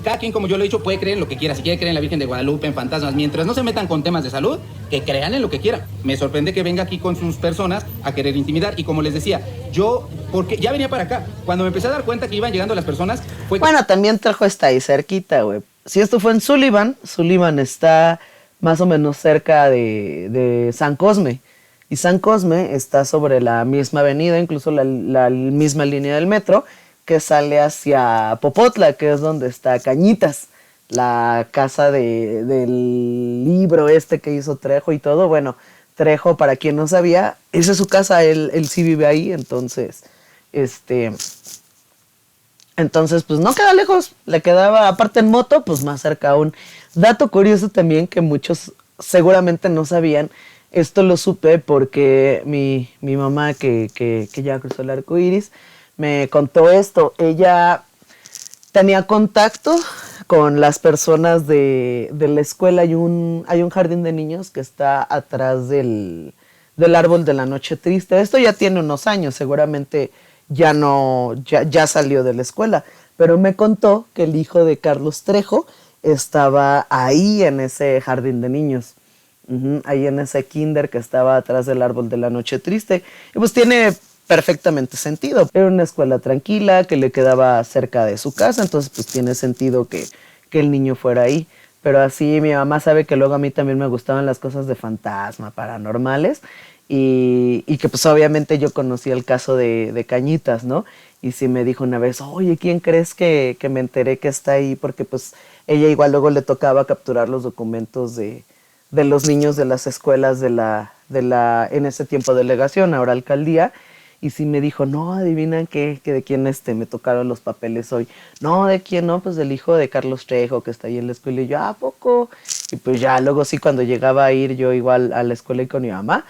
Cada quien, como yo lo he dicho, puede creer en lo que quiera. Si quiere creer en la Virgen de Guadalupe, en fantasmas, mientras no se metan con temas de salud, que crean en lo que quieran. Me sorprende que venga aquí con sus personas a querer intimidar. Y como les decía, yo, porque ya venía para acá, cuando me empecé a dar cuenta que iban llegando las personas, fue... Bueno, también Trejo está ahí cerquita, güey. Si esto fue en Sullivan, Sullivan está más o menos cerca de San Cosme. Y San Cosme está sobre la misma avenida, incluso la misma línea del metro, que sale hacia Popotla, que es donde está Cañitas, la casa del libro que hizo Trejo y todo. Bueno, Trejo, para quien no sabía, esa es su casa, él sí vive ahí, entonces, pues no queda lejos, le quedaba, aparte en moto, pues más cerca aún. Dato curioso también que muchos seguramente no sabían, esto lo supe porque mi mamá, que ya cruzó el arco iris, me contó esto. Ella tenía contacto con las personas de la escuela. Hay un jardín de niños que está atrás del árbol de la noche triste. Esto ya tiene unos años, seguramente ya salió de la escuela, pero me contó que el hijo de Carlos Trejo estaba ahí en ese jardín de niños, ahí en ese kinder que estaba atrás del árbol de la noche triste. Y pues tiene perfectamente sentido. Era una escuela tranquila que le quedaba cerca de su casa, entonces pues tiene sentido que el niño fuera ahí. Pero así mi mamá sabe que luego a mí también me gustaban las cosas de fantasma, paranormales, y que pues obviamente yo conocía el caso de Cañitas, ¿no? Y sí me dijo una vez, oye, ¿quién crees que me enteré que está ahí? Porque pues ella igual luego le tocaba capturar los documentos de los niños de las escuelas de la en ese tiempo delegación, ahora alcaldía. Y sí me dijo, no, adivinan que de quién me tocaron los papeles hoy. No, ¿de quién? No, pues del hijo de Carlos Trejo, que está ahí en la escuela. Y yo, ¿a poco? Y pues ya, luego sí, cuando llegaba a ir yo igual a la escuela y con mi mamá,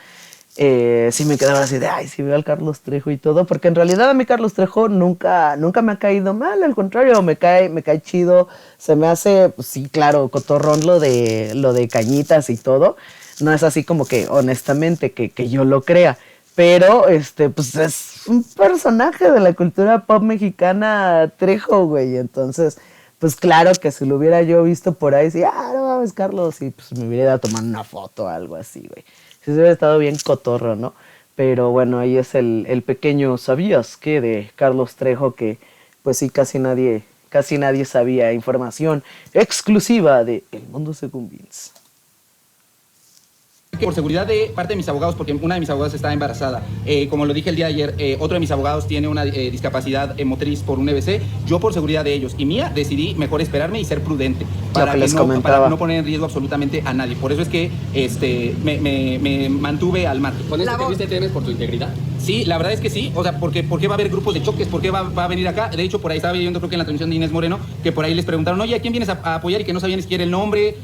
sí me quedaba así de, ay, sí veo al Carlos Trejo y todo. Porque en realidad a mí Carlos Trejo nunca me ha caído mal, al contrario, me cae chido. Se me hace, pues sí, claro, cotorrón lo de Cañitas y todo. No es así como que, honestamente, que yo lo crea. Pero, pues es un personaje de la cultura pop mexicana, Trejo, güey. Entonces, pues claro que si lo hubiera yo visto por ahí, sí, no mames, Carlos, y pues me hubiera ido a tomar una foto o algo así, güey. Sí, se hubiera estado bien cotorro, ¿no? Pero bueno, ahí es el pequeño ¿sabías qué? De Carlos Trejo, que pues sí, casi nadie sabía. Información exclusiva de El Mundo Según Vince. Por seguridad de parte de mis abogados, porque una de mis abogadas está embarazada. Como lo dije el día de ayer, otro de mis abogados tiene una discapacidad motriz por un EBC. Yo, por seguridad de ellos y mía, decidí mejor esperarme y ser prudente para no poner en riesgo absolutamente a nadie. Por eso es que me mantuve al margen. ¿Con esto que tienes por tu integridad? Sí, la verdad es que sí. O sea, ¿por qué va a haber grupos de choques? ¿Por qué va a venir acá? De hecho, por ahí estaba viendo, creo que en la transmisión de Inés Moreno, que por ahí les preguntaron, oye, ¿a quién vienes a apoyar? Y que no sabían ni siquiera el nombre.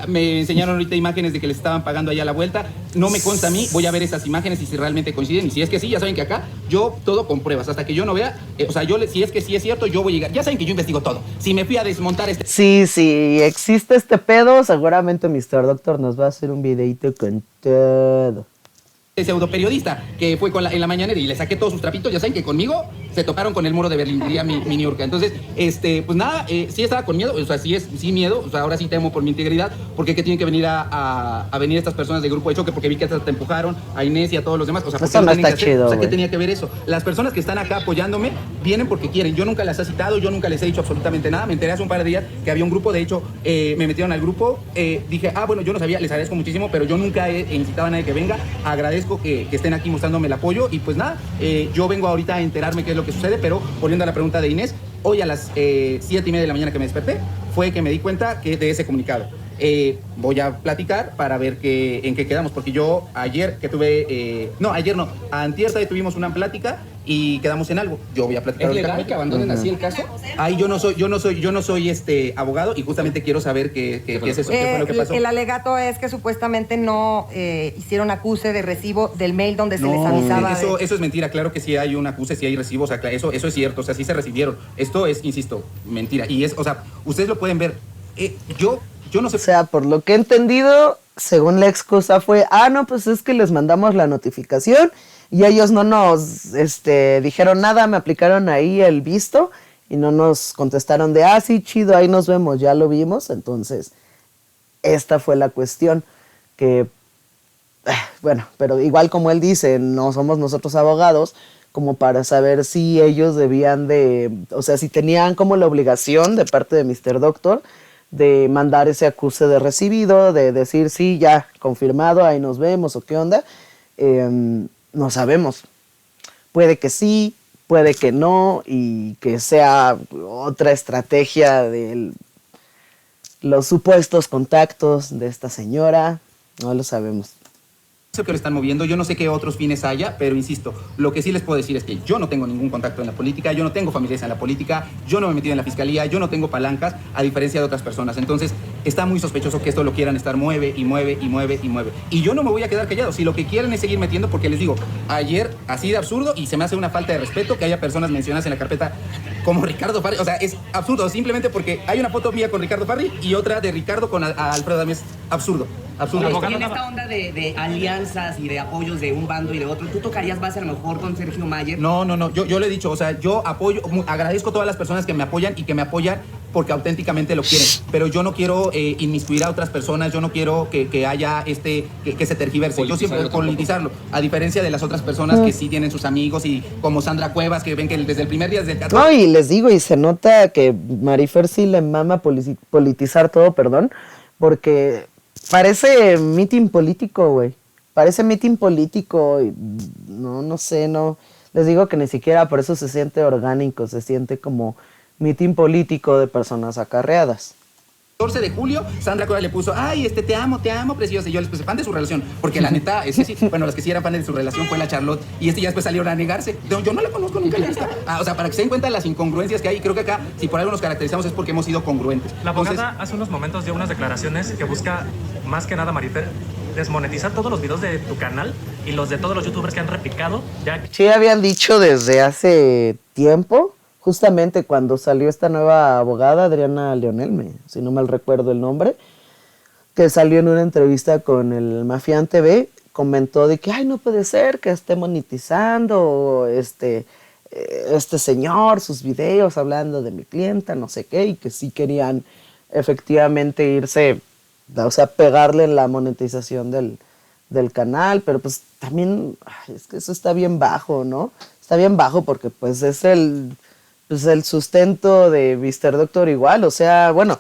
Me enseñaron ahorita imágenes de que les estaban pagando allá la vuelta. No me consta a mí, voy a ver esas imágenes y si realmente coinciden. Y si es que sí, ya saben que acá yo todo con pruebas. Hasta que yo no vea, si es que sí es cierto, yo voy a llegar. Ya saben que yo investigo todo. Si me fui a desmontar Sí, existe este pedo, seguramente Mr. Doctor nos va a hacer un videito con todo. Pseudo periodista que fue en la mañanera y le saqué todos sus trapitos, ya saben que conmigo se tocaron con el muro de Berlín, diría mi New York. Entonces, pues nada, sí estaba con miedo, o sea, sí miedo, o sea, ahora sí temo por mi integridad, porque que tienen que venir a venir estas personas de grupo de choque, porque vi que hasta te empujaron, a Inés y a todos los demás, o sea, eso no está chido, o sea, ¿qué tenía que ver eso? Las personas que están acá apoyándome vienen porque quieren, yo nunca las he citado, yo nunca les he dicho absolutamente nada, me enteré hace un par de días que había un grupo, de hecho, me metieron al grupo, dije, bueno, yo no sabía, les agradezco muchísimo, pero yo nunca he incitado a nadie que venga, agradezco que estén aquí mostrándome el apoyo y pues nada, yo vengo ahorita a enterarme qué es lo que sucede, pero volviendo a la pregunta de Inés, hoy a las 7:30 de la mañana que me desperté, fue que me di cuenta de ese comunicado. voy a platicar para ver en qué quedamos, porque yo ayer que tuve, antier tuvimos una plática y quedamos en algo. Yo voy a platicar. ¿Es legal que abandonen así el caso? Ahí yo no soy abogado y justamente quiero saber qué es eso, qué fue lo que pasó. El alegato es que supuestamente no hicieron acuse de recibo del mail donde se les avisaba. Eso es mentira, claro que sí hay un acuse, sí hay recibo, o sea, eso es cierto, o sea, sí se recibieron. Esto es, insisto, mentira. Y es, o sea, ustedes lo pueden ver. Yo no sé. O sea, por lo que he entendido, según la excusa fue, no, pues es que les mandamos la notificación y ellos no nos dijeron nada, me aplicaron ahí el visto y no nos contestaron de, sí, chido, ahí nos vemos, ya lo vimos. Entonces, esta fue la cuestión que, bueno, pero igual como él dice, no somos nosotros abogados como para saber si ellos debían de, o sea, si tenían como la obligación de parte de Mr. Doctor de mandar ese acuse de recibido, de decir, sí, ya, confirmado, ahí nos vemos, o qué onda. No sabemos. Puede que sí, puede que no, y que sea otra estrategia de los supuestos contactos de esta señora. No lo sabemos. Sé que lo están moviendo, yo no sé qué otros fines haya, pero insisto, lo que sí les puedo decir es que yo no tengo ningún contacto en la política, yo no tengo familiares en la política, yo no me he metido en la fiscalía, yo no tengo palancas, a diferencia de otras personas. Entonces, está muy sospechoso que esto lo quieran estar mueve y mueve y mueve y mueve. Y yo no me voy a quedar callado, si lo que quieren es seguir metiendo, porque les digo, ayer así de absurdo y se me hace una falta de respeto que haya personas mencionadas en la carpeta como Ricardo Farri, o sea, es absurdo, simplemente porque hay una foto mía con Ricardo Farri y otra de Ricardo con Alfredo Adame, es absurdo. Y en esta onda de alianzas y de apoyos de un bando y de otro, ¿tú tocarías base a lo mejor con Sergio Mayer? No, yo le he dicho, o sea, yo apoyo, agradezco a todas las personas que me apoyan y que me apoyan porque auténticamente lo quieren, pero yo no quiero inmiscuir a otras personas, yo no quiero que haya que se tergiverse, yo siempre politizarlo, a diferencia de las otras personas que sí tienen sus amigos y como Sandra Cuevas, que ven que desde el primer día, desde el 14... No, y les digo, y se nota que Marifer sí le mama politizar todo, porque parece mitin político, güey. Parece mitin político y no sé, no. Les digo que ni siquiera por eso se siente orgánico, se siente como mitin político de personas acarreadas. 14 de julio, Sandra Cuevas le puso, te amo, preciosa. Y yo les puse fan de su relación, porque la neta, sí, bueno, las que sí eran fan de su relación fue la Charlotte, y ya después salieron a negarse. Yo no la conozco, nunca la he visto. O sea, para que se den cuenta de las incongruencias que hay, creo que acá, si por algo nos caracterizamos es porque hemos sido congruentes. La abogada hace unos momentos dio unas declaraciones que busca, más que nada, Marifer, desmonetizar todos los videos de tu canal y los de todos los youtubers que han replicado. Sí, habían dicho desde hace tiempo, justamente cuando salió esta nueva abogada, Adriana Leonelme, si no mal recuerdo el nombre, que salió en una entrevista con el Mafián TV, comentó de que, no puede ser que esté monetizando este señor sus videos hablando de mi clienta, no sé qué, y que sí querían efectivamente irse, o sea, pegarle la monetización del canal, pero pues también, es que eso está bien bajo, ¿no? Está bien bajo porque pues es el sustento de Mr. Doctor igual, o sea, bueno,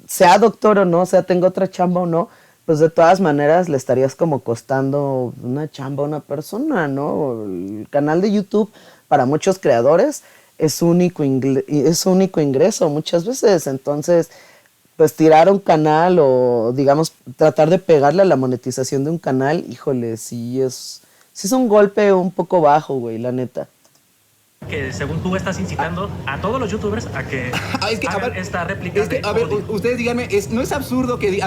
sea doctor o no, sea tenga otra chamba o no, pues de todas maneras le estarías como costando una chamba a una persona, ¿no? El canal de YouTube para muchos creadores es su único ingreso muchas veces, entonces pues tirar un canal o digamos tratar de pegarle a la monetización de un canal, híjole, sí es un golpe un poco bajo, güey, la neta. Que según tú estás incitando a todos los youtubers a que hagan esta réplica. Ustedes díganme, ¿no es absurdo que,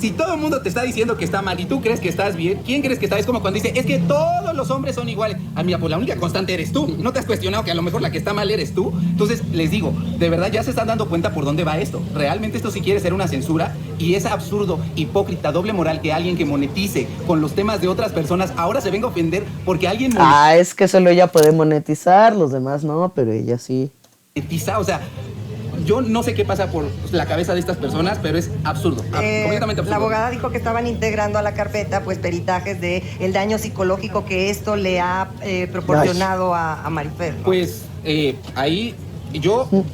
si todo el mundo te está diciendo que está mal y tú crees que estás bien, ¿quién crees que está? Es como cuando dice, es que todos los hombres son iguales. Mira, pues la única constante eres tú. ¿No te has cuestionado que a lo mejor la que está mal eres tú? Entonces, les digo, de verdad ya se están dando cuenta por dónde va esto. Realmente esto sí quiere ser una censura y es absurdo, hipócrita, doble moral que alguien que monetice con los temas de otras personas ahora se venga a ofender porque alguien es que solo ella puede monetizar, los demás no, pero ella sí. Monetiza, o sea, yo no sé qué pasa por la cabeza de estas personas, pero es absurdo, completamente absurdo. La abogada dijo que estaban integrando a la carpeta pues peritajes de el daño psicológico que esto le ha proporcionado a Marifer, ¿no? Pues ahí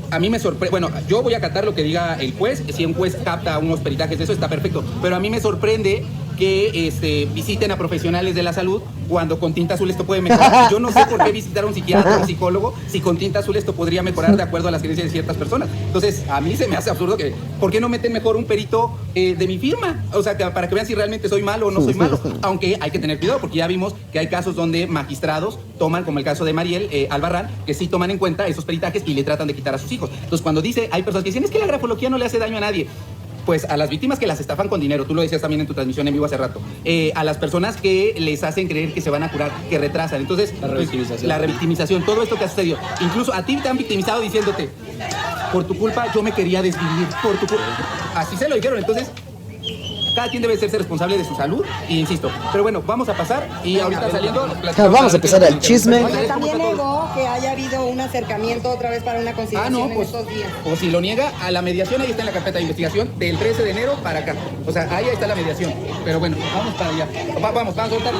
a mí me sorprende, bueno, yo voy a acatar lo que diga el juez, si un juez capta unos peritajes de eso está perfecto, pero a mí me sorprende que visiten a profesionales de la salud cuando con tinta azul esto puede mejorar. Yo no sé por qué visitar a un psiquiatra o un psicólogo si con tinta azul esto podría mejorar de acuerdo a las creencias de ciertas personas. Entonces, a mí se me hace absurdo que, ¿por qué no meten mejor un perito de mi firma? O sea, para que vean si realmente soy malo o no soy malo. Aunque hay que tener cuidado porque ya vimos que hay casos donde magistrados toman, como el caso de Mariel Albarrán, que sí toman en cuenta esos peritajes y le tratan de quitar a sus hijos. Entonces, cuando dice, hay personas que dicen, es que la grafología no le hace daño a nadie. Pues a las víctimas que las estafan con dinero, tú lo decías también en tu transmisión en vivo hace rato, a las personas que les hacen creer que se van a curar, que retrasan. Entonces, la revictimización, todo esto que ha sucedido. Incluso a ti te han victimizado diciéndote, por tu culpa yo me quería desvivir, por tu culpa. Así se lo dijeron, entonces... Cada quien debe hacerse responsable de su salud, y insisto. Pero bueno, vamos a pasar y ahorita saliendo... Vamos a empezar el chisme. También negó que haya habido un acercamiento otra vez para una conciliación en estos días. O si lo niega, a la mediación ahí está en la carpeta de investigación del 13 de enero para acá. O sea, ahí está la mediación. Pero bueno, vamos para allá. Vamos a soltar.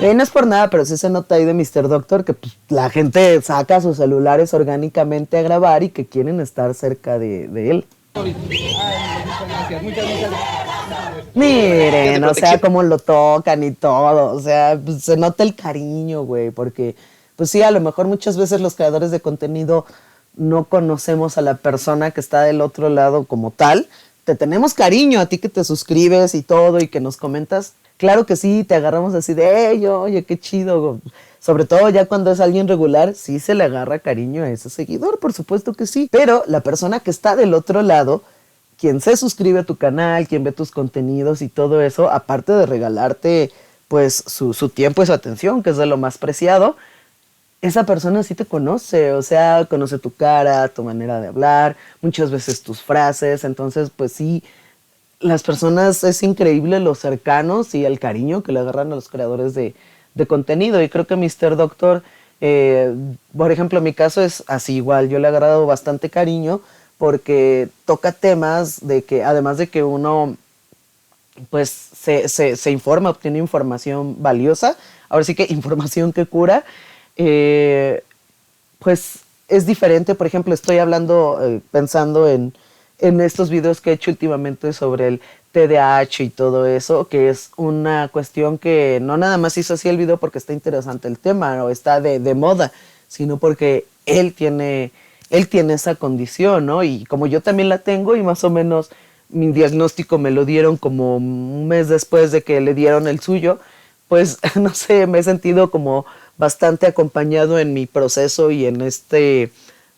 No es por nada, pero sí se nota ahí de Mr. Doctor que pues, la gente saca sus celulares orgánicamente a grabar y que quieren estar cerca de él. Muchas gracias. Miren, o sea, cómo lo tocan y todo, o sea, pues, se nota el cariño, güey, porque, pues sí, a lo mejor muchas veces los creadores de contenido no conocemos a la persona que está del otro lado como tal. Te tenemos cariño a ti que te suscribes y todo y que nos comentas. Claro que sí, te agarramos así de, oye, qué chido. Sobre todo ya cuando es alguien regular, sí se le agarra cariño a ese seguidor, por supuesto que sí. Pero la persona que está del otro lado, quien se suscribe a tu canal, quien ve tus contenidos y todo eso, aparte de regalarte pues su tiempo y su atención, que es de lo más preciado, esa persona sí te conoce, o sea, conoce tu cara, tu manera de hablar, muchas veces tus frases. Entonces, pues sí, las personas, es increíble los cercanos y el cariño que le agarran a los creadores de contenido. Y creo que Mr. Doctor, por ejemplo, en mi caso es así igual. Yo le he agarrado bastante cariño porque toca temas de que, además de que uno pues se informa, obtiene información valiosa, ahora sí que información que cura, pues es diferente. Por ejemplo, estoy hablando, pensando en estos videos que he hecho últimamente sobre el TDAH y todo eso, que es una cuestión que no nada más hizo así el video porque está interesante el tema o está de moda, sino porque él tiene esa condición, ¿no? Y como yo también la tengo y más o menos mi diagnóstico me lo dieron como un mes después de que le dieron el suyo, pues no sé, me he sentido como bastante acompañado en mi proceso y en este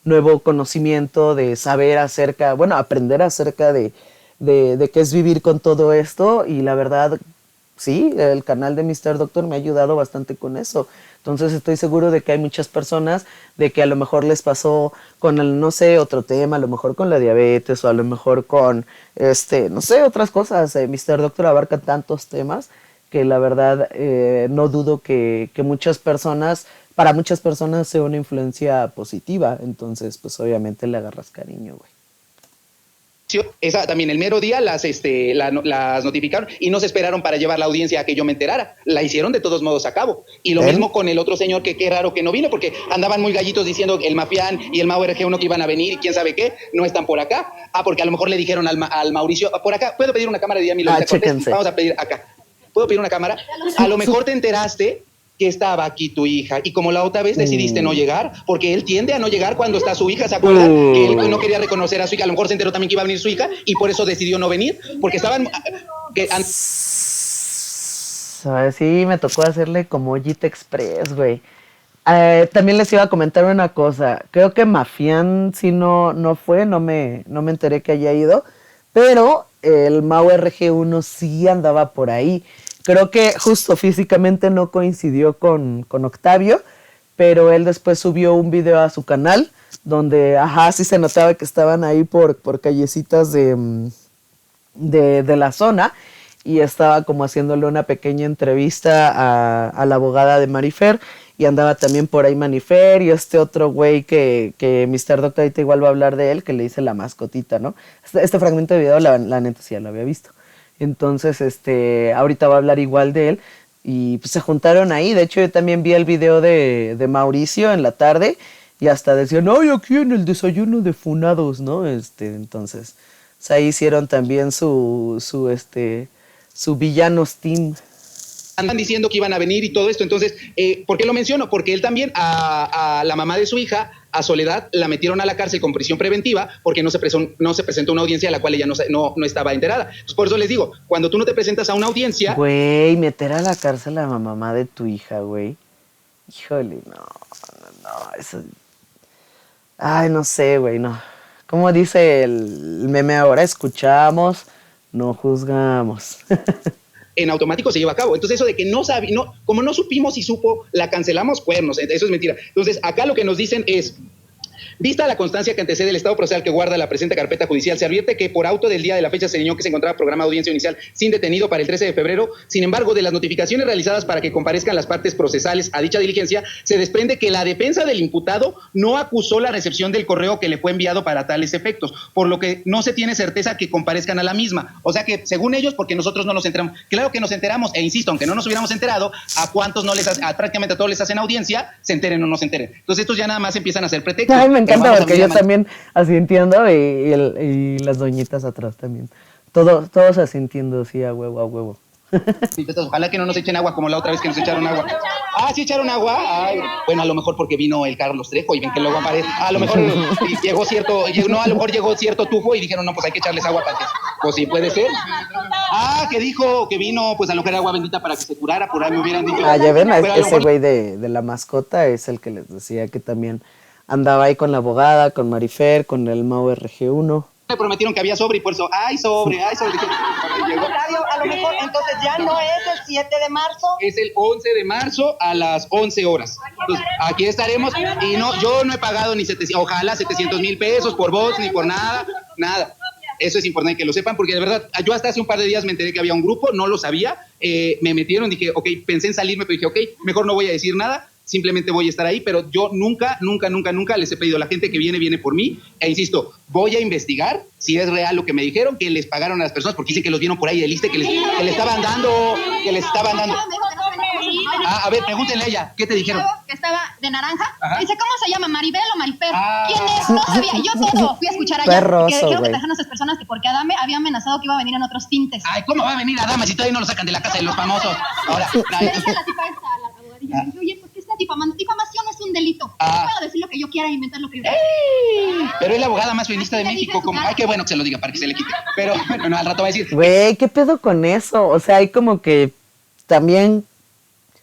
nuevo conocimiento de saber acerca, bueno, aprender acerca de qué es vivir con todo esto. Y la verdad, sí, el canal de Mr. Doctor me ha ayudado bastante con eso. Entonces estoy seguro de que hay muchas personas de que a lo mejor les pasó con el, no sé, otro tema, a lo mejor con la diabetes o a lo mejor con, no sé, otras cosas. Mr. Doctor abarca tantos temas que la verdad no dudo que muchas personas, para muchas personas sea una influencia positiva. Entonces, pues obviamente le agarras cariño, güey. Esa también el mero día las notificaron y no se esperaron para llevar la audiencia a que yo me enterara. La hicieron de todos modos a cabo. Y lo mismo con el otro señor que qué raro que no vino, porque andaban muy gallitos diciendo que el Mafián y el Mau RG1 que iban a venir y quién sabe qué, no están por acá. Porque a lo mejor le dijeron al Mauricio, por acá, ¿puedo pedir una cámara de Yami Lolita Cortés? Vamos a pedir acá. ¿Puedo pedir una cámara? A lo mejor te enteraste que estaba aquí tu hija y como la otra vez decidiste no llegar, porque él tiende a no llegar cuando está su hija, ¿se acuerdan? Que él no quería reconocer a su hija, a lo mejor se enteró también que iba a venir su hija y por eso decidió no venir, porque estaban... Sí, me tocó hacerle como Jit Express, güey. También les iba a comentar una cosa, creo que Mafián sí no fue, no me enteré que haya ido, pero el Mau RG1 sí andaba por ahí. Creo que justo físicamente no coincidió con Octavio, pero él después subió un video a su canal donde, sí se notaba que estaban ahí por callecitas de la zona y estaba como haciéndole una pequeña entrevista a la abogada de Marifer y andaba también por ahí Marifer y este otro güey que Mr. Doctor ahorita igual va a hablar de él, que le dice la mascotita, ¿no? Este fragmento de video la neta sí ya lo había visto. Entonces, ahorita va a hablar igual de él y pues se juntaron ahí. De hecho, yo también vi el video de Mauricio en la tarde y hasta decían, ¡ay, aquí en el desayuno de funados!, ¿no? Entonces, ahí hicieron también su villanos team. Andan diciendo que iban a venir y todo esto. Entonces, ¿por qué lo menciono? Porque él también, a la mamá de su hija, a Soledad, la metieron a la cárcel con prisión preventiva porque no se presentó una audiencia a la cual ella no estaba enterada. Pues por eso les digo, cuando tú no te presentas a una audiencia... Güey, meter a la cárcel a la mamá de tu hija, güey. Híjole, no, eso... Ay, no sé, güey, no. Como dice el meme ahora, escuchamos, no juzgamos. En automático se lleva a cabo. Entonces eso de que como no supimos y supo, la cancelamos, cuernos, eso es mentira. Entonces acá lo que nos dicen es, vista la constancia que antecede el estado procesal que guarda la presente carpeta judicial, se advierte que por auto del día de la fecha se señaló que se encontraba programa de audiencia inicial sin detenido para el 13 de febrero. Sin embargo, de las notificaciones realizadas para que comparezcan las partes procesales a dicha diligencia, se desprende que la defensa del imputado no acusó la recepción del correo que le fue enviado para tales efectos, por lo que no se tiene certeza que comparezcan a la misma. O sea que, según ellos, porque nosotros no nos enteramos, claro que nos enteramos, e insisto, aunque no nos hubiéramos enterado, a cuántos prácticamente a todos les hacen audiencia, se enteren o no se enteren. Entonces estos ya nada más empiezan a hacer pretextos. Ay, me encanta porque yo también así entiendo y las doñitas atrás también. Todos asintiendo así a huevo. Ojalá que no nos echen agua como la otra vez que nos echaron agua. Ah, ¿sí echaron agua? Ay, bueno, a lo mejor porque vino el Carlos Trejo y ven que luego aparece. A lo mejor llegó cierto tufo y dijeron, no, pues hay que echarles agua para que... Pues sí, puede ser. Ah, que dijo que vino, pues a lo que era agua bendita para que se curara, por ahí me hubieran dicho. Ah, ya ven, ese güey de la mascota es el que les decía que también andaba ahí con la abogada, con Marifer, con el Mau RG1. Me prometieron que había sobre y por eso, ¡ay, sobre! Octavio, a lo mejor entonces ya no es el 7 de marzo. Es el 11 de marzo a las 11 horas. Entonces, aquí estaremos y yo no he pagado ni 700,000 pesos por voz ni por nada. Eso es importante que lo sepan, porque de verdad, yo hasta hace un par de días me enteré que había un grupo, no lo sabía, me metieron, dije, ok, pensé en salirme, pero dije, ok, mejor no voy a decir nada, simplemente voy a estar ahí, pero yo nunca les he pedido a la gente que viene por mí, e insisto, voy a investigar si es real lo que me dijeron, que les pagaron a las personas, porque dicen que los vieron por ahí de liste, que les estaban dando. A ver, pregúntenle a ella, ¿qué te dijeron? Que estaba de naranja. Ajá. Dice, ¿cómo se llama? ¿Maribel o Marifer? ¿Quién es? No sabía. Yo todo fui a escuchar allá. Quiero que trajeron a esas personas que porque Adame había amenazado que iba a venir en otros tintes. Ay, ¿cómo va a venir Adame si todavía no lo sacan de la casa de los famosos? Ahora, le dije a la tipa esta, a la abogadilla, me dijo, oye, ¿por qué está difamando? Difamación es un delito. No puedo decir lo que yo quiera e inventar lo que yo quiera. Pero es la abogada más feminista de México. Ay, qué bueno que se lo diga para que se le quite. Pero, bueno, al rato va a decir. Güey, ¿qué pedo con eso? O sea, hay como que también...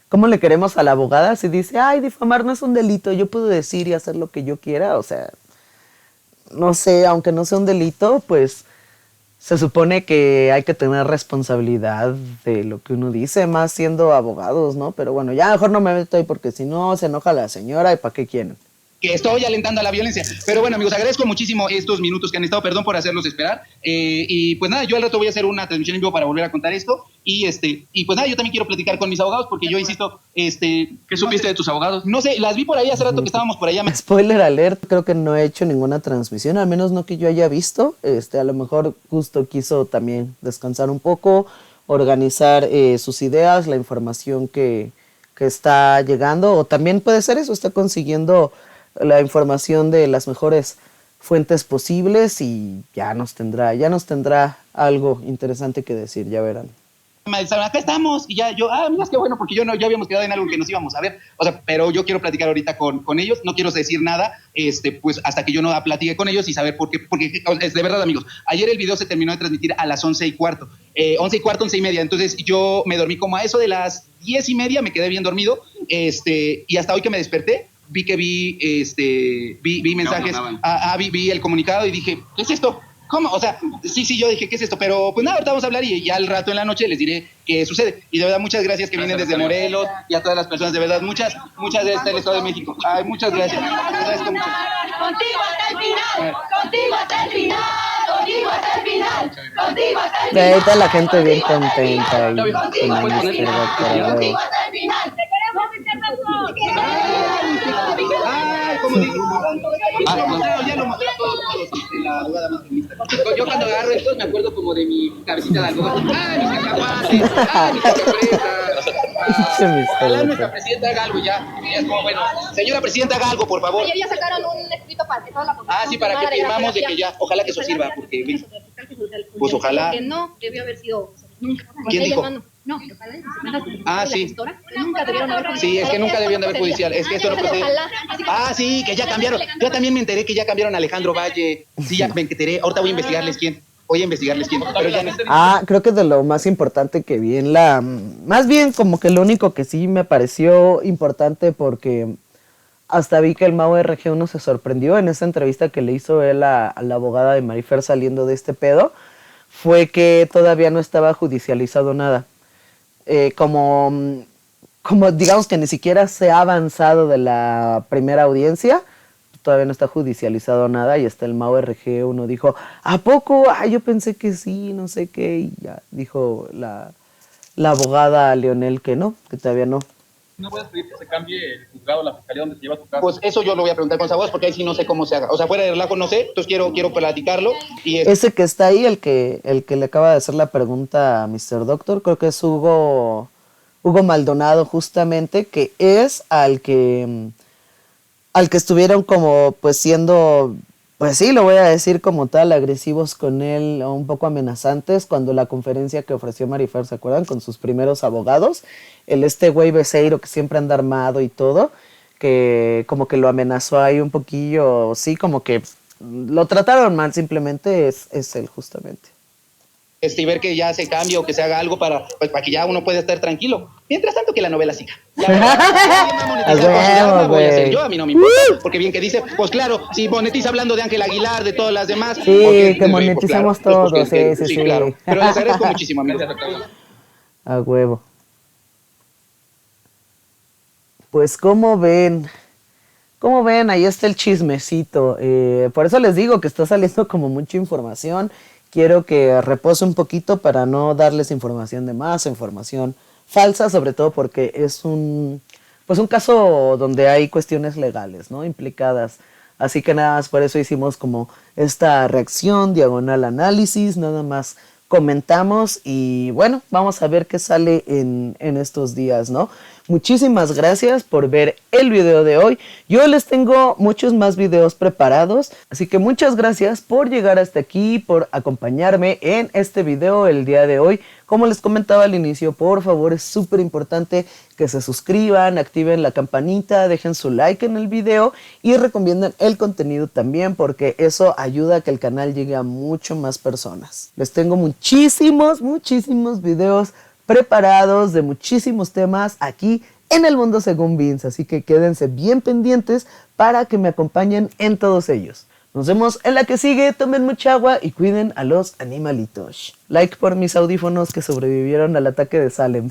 ¿Cómo le queremos a la abogada si dice, ay, difamar no es un delito, yo puedo decir y hacer lo que yo quiera? O sea, no sé, aunque no sea un delito, pues se supone que hay que tener responsabilidad de lo que uno dice, más siendo abogados, ¿no? Pero bueno, ya mejor no me meto ahí porque si no se enoja la señora y ¿para qué quieren? Que estoy alentando a la violencia. Pero bueno, amigos, agradezco muchísimo estos minutos que han estado, perdón por hacerlos esperar. Y pues nada, yo al rato voy a hacer una transmisión en vivo para volver a contar esto. Y pues nada, yo también quiero platicar con mis abogados porque yo insisto, ¿qué supiste de tus abogados? No sé, las vi por ahí hace rato que estábamos por allá. Spoiler alert, creo que no he hecho ninguna transmisión, al menos no que yo haya visto. A lo mejor justo quiso también descansar un poco, organizar sus ideas, la información que está llegando, o también puede ser eso, está consiguiendo la información de las mejores fuentes posibles y ya nos tendrá algo interesante que decir, ya verán. Acá estamos y ya yo, mira, qué bueno, porque ya habíamos quedado en algo que nos íbamos a ver, o sea, pero yo quiero platicar ahorita con ellos, no quiero decir nada, pues hasta que yo no platique con ellos y saber por qué, porque es de verdad, amigos, ayer el video se terminó de transmitir a las 11:15, 11:15, entonces yo me dormí como a eso de las 10:30, me quedé bien dormido, y hasta hoy que me desperté, vi mensajes, vi el comunicado y dije, ¿qué es esto? ¿Cómo? O sea, sí, yo dije, ¿qué es esto? Pero pues nada, ahorita vamos a hablar y ya al rato en la noche les diré qué sucede. Y de verdad, muchas gracias que vienen desde Morelos y a todas las personas, de verdad, muchas gracias del Estado de México. Ay, muchas gracias. Agradezco mucho. Contigo hasta el final, contigo hasta el final, contigo hasta el final, contigo hasta el final. Ahí está la gente bien contenta. Contigo hasta el final. Te queremos, Ay, ¿cómo digo? Ya lo mostré a todos, la abogada más feminista. Yo cuando agarro esto me acuerdo como de mi cabecita de algodón. ¡Ay, mis cacahuates! ¡Ay, mis sorpresas! Ojalá nuestra presidenta haga algo ya. Es como, bueno, señora presidenta, haga algo, por favor. Oye, ya sacaron un escrito para que toda la Ah, sí, para que firmamos de que ya, ojalá que eso sirva, porque pues ojalá. Que no debió haber sido nunca. ¿Quién dijo? No, Ah, sí. Nunca debieron haber Sí, es que nunca debieron de haber judicial. Es que esto no procede. Ah, sí, que ya cambiaron. Yo también me enteré que ya cambiaron a Alejandro Valle. Sí, ya me enteré. Ahorita voy a investigarles quién. Voy a investigarles quién. Pero ya no. Creo que de lo más importante que vi en la... Más bien como que lo único que sí me pareció importante porque hasta vi que el Mau RG1 se sorprendió en esa entrevista que le hizo él a la abogada de Marifer saliendo de este pedo, fue que todavía no estaba judicializado nada. Como digamos que ni siquiera se ha avanzado de la primera audiencia, todavía no está judicializado nada y hasta el Mau RG1 dijo, ¿a poco? Yo pensé que sí, no sé qué, y ya dijo la abogada Leonel que no, que todavía no. ¿No puedes pedir que se cambie el juzgado, la fiscalía donde se lleva tu caso? Pues eso yo lo voy a preguntar con esa voz porque ahí sí no sé cómo se haga. O sea, fuera de relajo no sé, entonces quiero platicarlo. Y ese que está ahí, el que le acaba de hacer la pregunta a Mr. Doctor, creo que es Hugo Maldonado justamente, que es al que estuvieron como pues siendo, pues sí, lo voy a decir como tal, agresivos con él, o un poco amenazantes, cuando la conferencia que ofreció Marifer, ¿se acuerdan? Con sus primeros abogados, güey Becerro que siempre anda armado y todo, que como que lo amenazó ahí un poquillo, sí, como que lo trataron mal, simplemente es él justamente. Y ver que ya se cambie o que se haga algo para que ya uno pueda estar tranquilo. Mientras tanto que la novela siga. Voy a hacer yo, a mí no me importa. Porque bien que dice, pues claro, si monetiza hablando de Ángel Aguilar, de todas las demás. Sí, que moneticemos todos, sí. Claro. Pero les agradezco muchísimo, amigos. A huevo. Pues, ¿cómo ven? Ahí está el chismecito. Por eso les digo que está saliendo como mucha información. Quiero que repose un poquito para no darles información de más, información falsa, sobre todo porque es un caso donde hay cuestiones legales, ¿no? Implicadas. Así que nada más por eso hicimos como esta reacción, diagonal análisis, nada más comentamos y bueno, vamos a ver qué sale en estos días, ¿no? Muchísimas gracias por ver el video de hoy. Yo les tengo muchos más videos preparados, así que muchas gracias por llegar hasta aquí, por acompañarme en este video el día de hoy. Como les comentaba al inicio, por favor, es súper importante que se suscriban, activen la campanita, dejen su like en el video y recomienden el contenido también porque eso ayuda a que el canal llegue a mucho más personas. Les tengo muchísimos videos preparados de muchísimos temas aquí en El Mundo Según Vince, así que quédense bien pendientes para que me acompañen en todos ellos. Nos vemos en la que sigue, tomen mucha agua y cuiden a los animalitos. Like por mis audífonos que sobrevivieron al ataque de Salem.